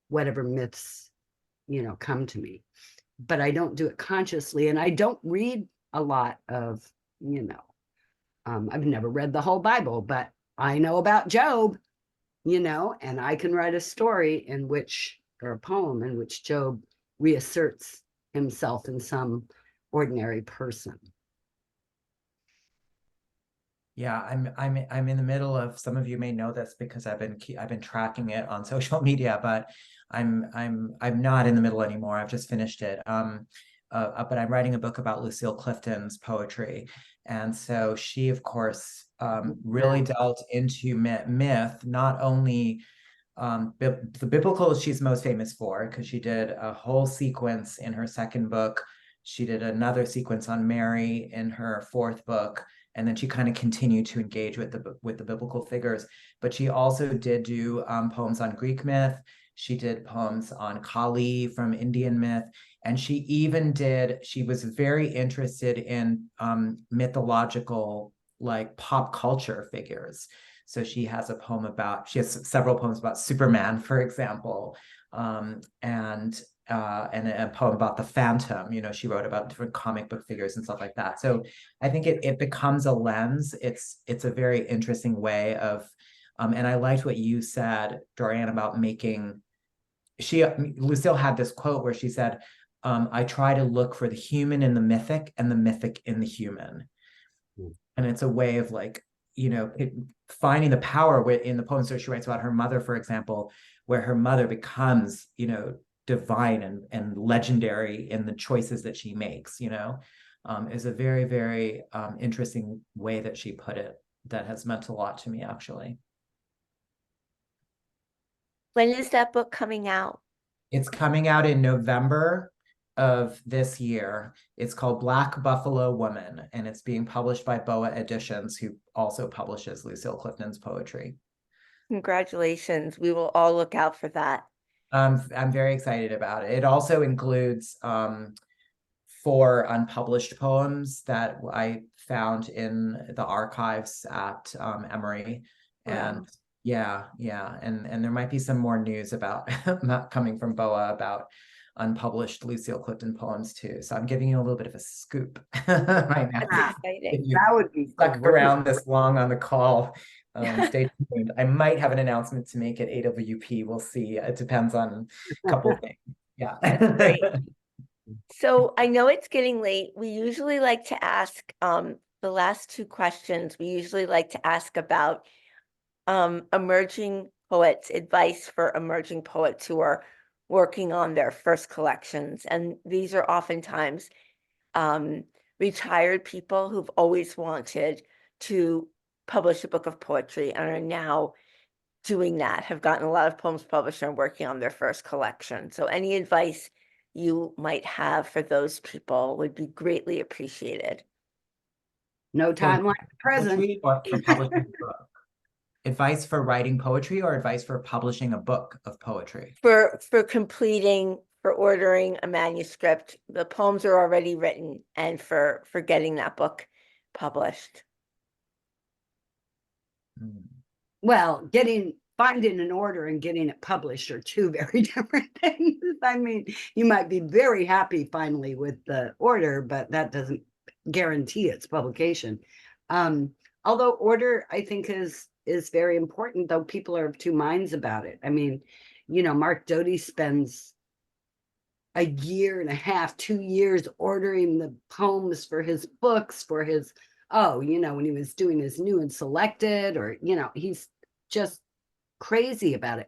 whatever myths, you know, come to me, but I don't do it consciously. And I don't read a lot of, you know, I've never read the whole Bible, but I know about Job, you know, and I can write a story in which, or a poem in which Job reasserts himself in some ordinary person. Yeah, I'm in the middle of, some of you may know this because I've been tracking it on social media, but I'm not in the middle anymore. I've just finished it. But I'm writing a book about Lucille Clifton's poetry. And so she, of course, really dealt into myth, not only the biblical she's most famous for, because she did a whole sequence in her second book. She did another sequence on Mary in her fourth book. And then she kind of continued to engage with the biblical figures. But she also did do poems on Greek myth. She did poems on Kali from Indian myth. And she was very interested in mythological, like, pop culture figures. So she has several poems about Superman, for example, and a poem about the Phantom. You know, she wrote about different comic book figures and stuff like that. So I think it becomes a lens. It's a very interesting way of, and I liked what you said, Dorianne, about making. Lucille had this quote where she said, "I try to look for the human in the mythic and the mythic in the human," and it's a way of, like, you know, finding the power in the poems that she writes about her mother, for example, where her mother becomes, you know, divine and legendary in the choices that she makes, you know, is a very, very interesting way that she put it that has meant a lot to me, actually. When is that book coming out? It's coming out in November of this year. It's called Black Buffalo Woman, and it's being published by Boa Editions, who also publishes Lucille Clifton's poetry. Congratulations. We will all look out for that. I'm very excited about it. It also includes 4 unpublished poems that I found in the archives at Emory. And Wow. yeah. And there might be some more news about coming from Boa about unpublished Lucille Clifton poems too. So I'm giving you a little bit of a scoop right now. That's exciting. If you That would be stuck great. around this long on the call, stay tuned. I might have an announcement to make at AWP. We'll see. It depends on a couple of things. Yeah. Great. So I know it's getting late. We usually like to ask the last 2 questions. We usually like to ask about emerging poets, advice for emerging poets who are working on their first collections. And these are oftentimes retired people who've always wanted to publish a book of poetry and are now doing that, have gotten a lot of poems published and working on their first collection. So any advice you might have for those people would be greatly appreciated. No time like the present. Poetry or for publishing a book? Advice for writing poetry or advice for publishing a book of poetry? For ordering a manuscript, the poems are already written, and for getting that book published. Well, finding an order and getting it published are 2 very different things. I mean, you might be very happy finally with the order, but that doesn't guarantee its publication. Although order, I think, is very important, though people are of 2 minds about it. I mean, you know, Mark Doty spends a year and a half, 2 years ordering the poems for his books, for his, you know, when he was doing his new and selected, or, you know, he's just crazy about it.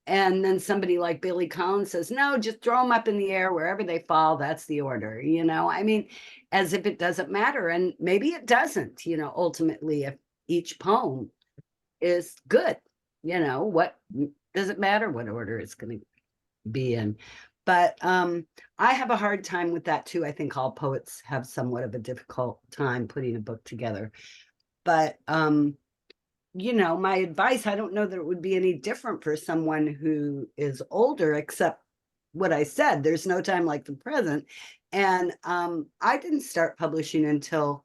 And then somebody like Billy Collins says, no, just throw them up in the air, wherever they fall, that's the order, you know. I mean, as if it doesn't matter. And maybe it doesn't, you know, ultimately, if each poem is good, you know, what does it matter what order it's going to be in? But I have a hard time with that too. I think all poets have somewhat of a difficult time putting a book together. But you know, my advice, I don't know that it would be any different for someone who is older, except what I said, there's no time like the present. And I didn't start publishing until,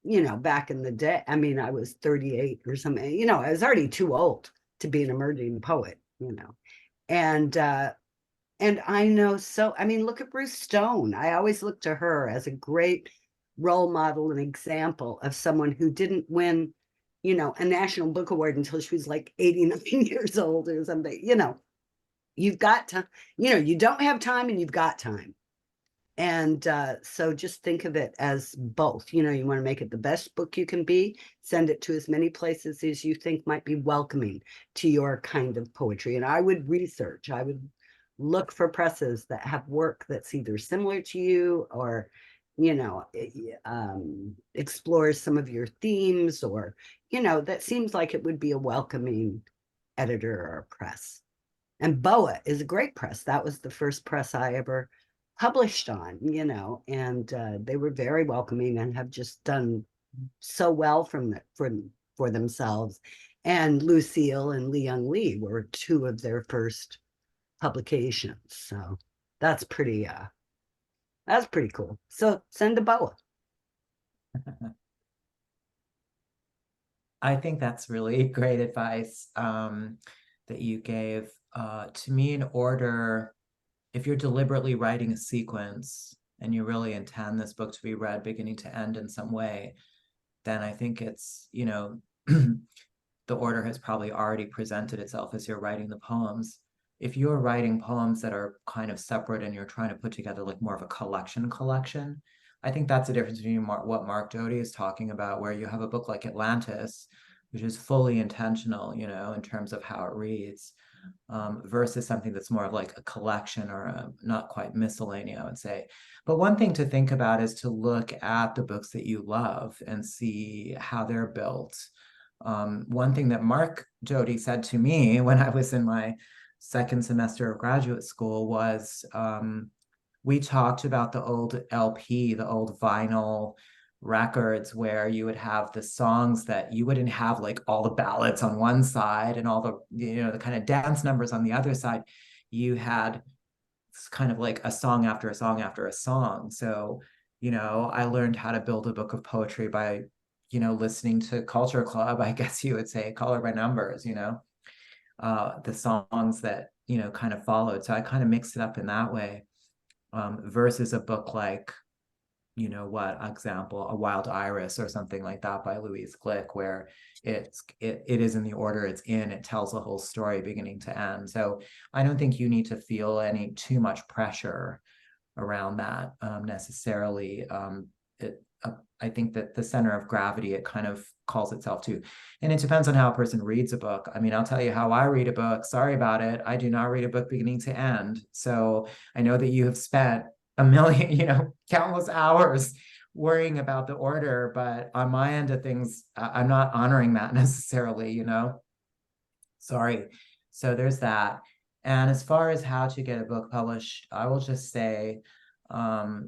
you know, back in the day. I mean, I was 38 or something, you know, I was already too old to be an emerging poet, you know. And I know, so I mean, look at Bruce Stone. I always look to her as a great role model and example of someone who didn't win, you know, a National Book Award until she was like 89 years old or something. You know, you've got to, you know, you don't have time and you've got time. And so just think of it as both. You know, you want to make it the best book you can be, send it to as many places as you think might be welcoming to your kind of poetry. And I would research, I would look for presses that have work that's either similar to you or, you know, explores some of your themes, or, you know, that seems like it would be a welcoming editor or press. And BOA is a great press. That was the first press I ever published on, you know, and they were very welcoming and have just done so well for themselves. And Lucille and Li Young Lee were two of their first publications. So that's pretty cool. So send a BOA. I think that's really great advice that you gave. To me, in order, if you're deliberately writing a sequence and you really intend this book to be read beginning to end in some way, then I think it's, you know, the order has probably already presented itself as you're writing the poems. If you're writing poems that are kind of separate and you're trying to put together like more of a collection, I think that's the difference between what Mark Doty is talking about, where you have a book like Atlantis, which is fully intentional, you know, in terms of how it reads, versus something that's more of like a collection or a not quite miscellany, I would say. But one thing to think about is to look at the books that you love and see how they're built. One thing that Mark Doty said to me when I was in my second semester of graduate school was, we talked about the old LP, the old vinyl records, where you would have the songs that you wouldn't have like all the ballads on one side and all the, you know, the kind of dance numbers on the other side. You had kind of like a song after a song after a song. So, you know, I learned how to build a book of poetry by, you know, listening to Culture Club, I guess you would say, Color by Numbers, you know, the songs that, you know, kind of followed. So I kind of mixed it up in that way. Versus a book like, you know, what example, A Wild Iris or something like that by Louise Glück, where it is in the order it's in, it tells the whole story beginning to end. So I don't think you need to feel too much pressure around that necessarily. I think that the center of gravity, it kind of calls itself to, and it depends on how a person reads a book. I mean, I'll tell you how I read a book. Sorry about it. I do not read a book beginning to end. So I know that you have spent a million, you know, countless hours worrying about the order, but on my end of things, I'm not honoring that necessarily, you know, sorry. So there's that. And as far as how to get a book published, I will just say,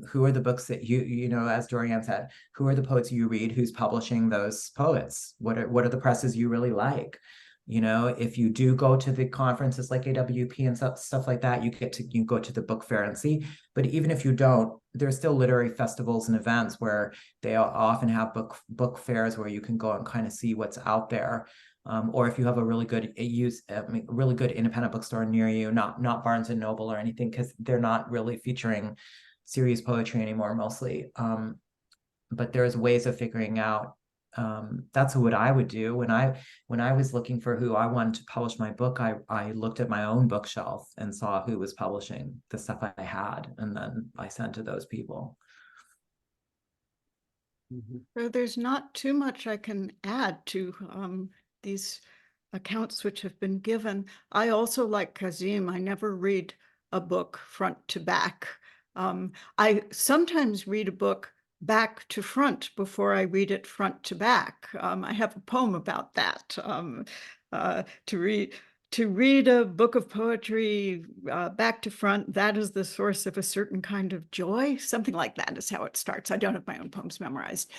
who are the books that you know, as Dorianne said, who are the poets you read, who's publishing those poets? What are the presses you really like? You know, if you do go to the conferences like AWP and stuff like that, you go to the book fair and see. But even if you don't, there's still literary festivals and events where they often have book fairs where you can go and kind of see what's out there. Or if you have a really good independent bookstore near you, not Barnes and Noble or anything, because they're not really featuring serious poetry anymore, mostly. But there's ways of figuring out. That's what I would do when I was looking for who I wanted to publish my book. I looked at my own bookshelf and saw who was publishing the stuff I had, and then I sent to those people. So there's not too much I can add to these accounts which have been given. I also, like Kazim, I never read a book front to back. I sometimes read a book back to front before I read it front to back. I have a poem about that. To read a book of poetry back to front, that is the source of a certain kind of joy. Something like that is how it starts. I don't have my own poems memorized.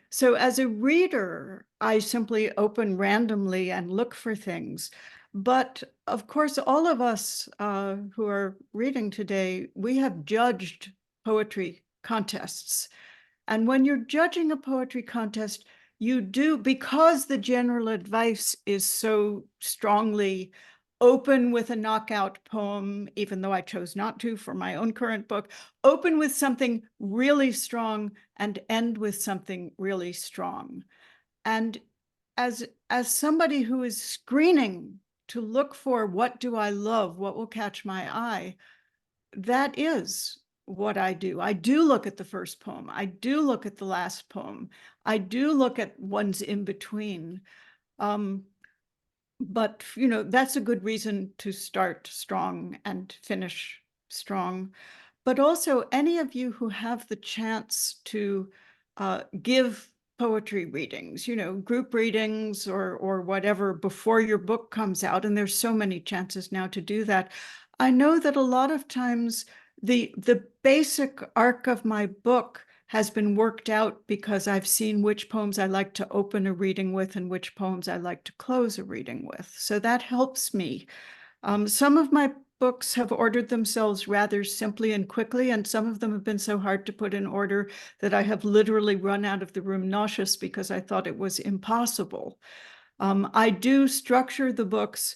So as a reader, I simply open randomly and look for things. But of course, all of us who are reading today, we have judged poetry contests. And when you're judging a poetry contest, you do, because the general advice is so strongly open with a knockout poem, even though I chose not to for my own current book, open with something really strong and end with something really strong. And as somebody who is screening to look for what do I love, what will catch my eye, that is what I do. I do look at the first poem. I do look at the last poem. I do look at ones in between. But, you know, that's a good reason to start strong and finish strong. But also, any of you who have the chance to give poetry readings, you know, group readings or whatever before your book comes out, and there's so many chances now to do that. I know that a lot of times the basic arc of my book has been worked out because I've seen which poems I like to open a reading with and which poems I like to close a reading with. So that helps me. Some of my books have ordered themselves rather simply and quickly, and some of them have been so hard to put in order that I have literally run out of the room nauseous because I thought it was impossible. I do structure the books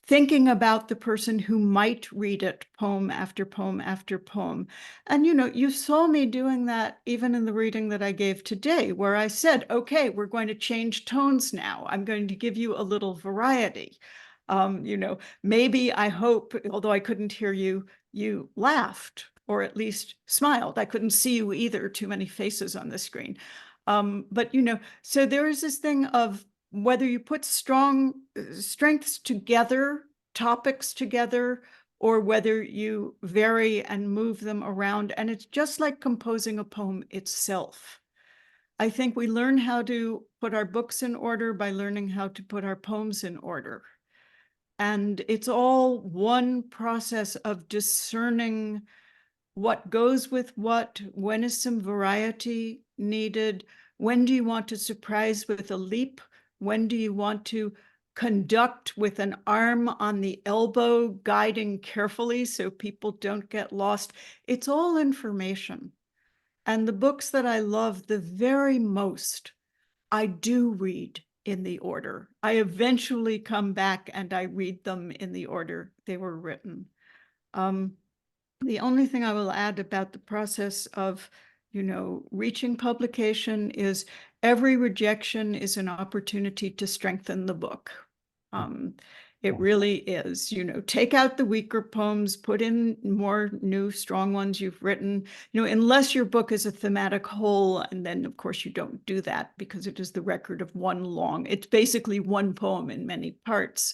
thinking about the person who might read it poem after poem after poem. And, you know, you saw me doing that even in the reading that I gave today, where I said, okay, we're going to change tones now. I'm going to give you a little variety. You know, maybe I hope, although I couldn't hear you, you laughed or at least smiled. I couldn't see you either, too many faces on the screen. But, you know, so there is this thing of whether you put strong strengths together, topics together, or whether you vary and move them around. And it's just like composing a poem itself. I think we learn how to put our books in order by learning how to put our poems in order. And it's all one process of discerning what goes with what, when is some variety needed, when do you want to surprise with a leap, when do you want to conduct with an arm on the elbow, guiding carefully so people don't get lost. It's all information. And the books that I love the very most, I do read in the order. I eventually come back and I read them in the order they were written. The only thing I will add about the process of, you know, reaching publication is every rejection is an opportunity to strengthen the book. It really is, you know, take out the weaker poems, put in more new, strong ones you've written, you know, unless your book is a thematic whole. And then, of course, you don't do that because it is the record of it's basically one poem in many parts.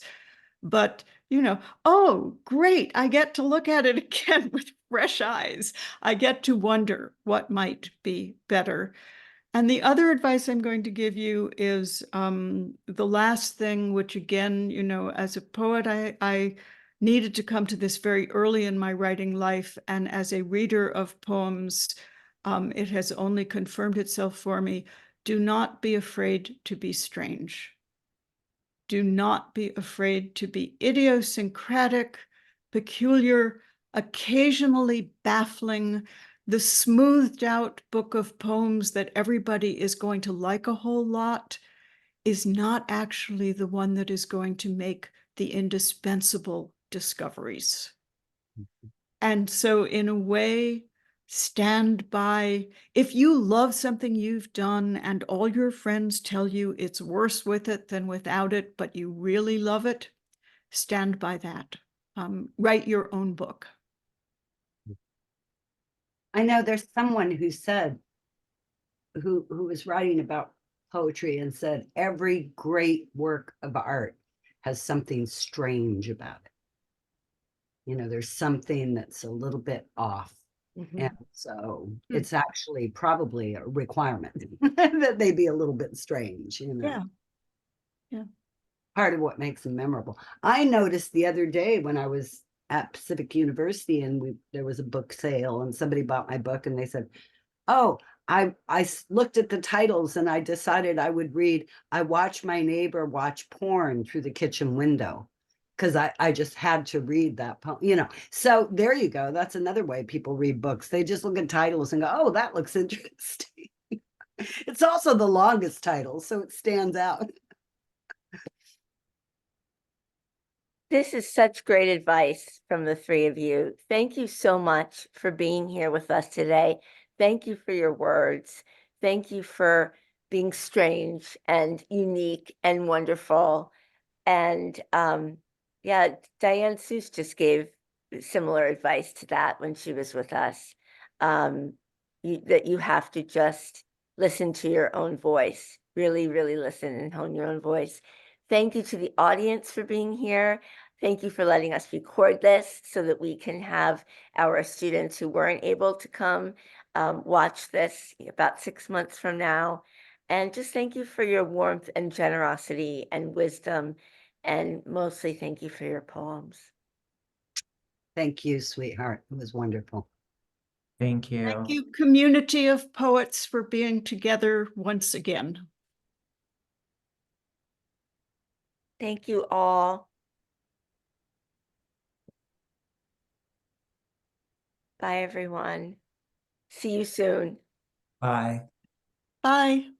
But, you know, oh, great, I get to look at it again with fresh eyes. I get to wonder what might be better. And the other advice I'm going to give you is the last thing, which again, you know, as a poet, I needed to come to this very early in my writing life. And as a reader of poems, it has only confirmed itself for me. Do not be afraid to be strange. Do not be afraid to be idiosyncratic, peculiar, occasionally baffling. The smoothed out book of poems that everybody is going to like a whole lot is not actually the one that is going to make the indispensable discoveries. And so in a way, stand by. If you love something you've done and all your friends tell you it's worse with it than without it, but you really love it, stand by that. Write your own book. I know there's someone who said, who was writing about poetry and said, every great work of art has something strange about it. You know, there's something that's a little bit off. And so it's actually probably a requirement that they be a little bit strange, you know. Yeah. Part of what makes them memorable. I noticed the other day when I was at Pacific University and there was a book sale and somebody bought my book and they said, oh, looked at the titles and I decided I would read, I watch my neighbor watch porn through the kitchen window. Because I just had to read that poem, you know. So there you go. That's another way people read books. They just look at titles and go, oh, that looks interesting. It's also the longest title, so it stands out. This is such great advice from the three of you. Thank you so much for being here with us today. Thank you for your words. Thank you for being strange and unique and wonderful. And yeah, Diane Seuss just gave similar advice to that when she was with us. That you have to just listen to your own voice, really, really listen and hone your own voice. Thank you to the audience for being here. Thank you for letting us record this so that we can have our students who weren't able to come watch this about 6 months from now. And just thank you for your warmth and generosity and wisdom. And mostly thank you for your poems. Thank you, sweetheart. It was wonderful. Thank you. Thank you, community of poets, for being together once again. Thank you all. Bye, everyone. See you soon. Bye. Bye.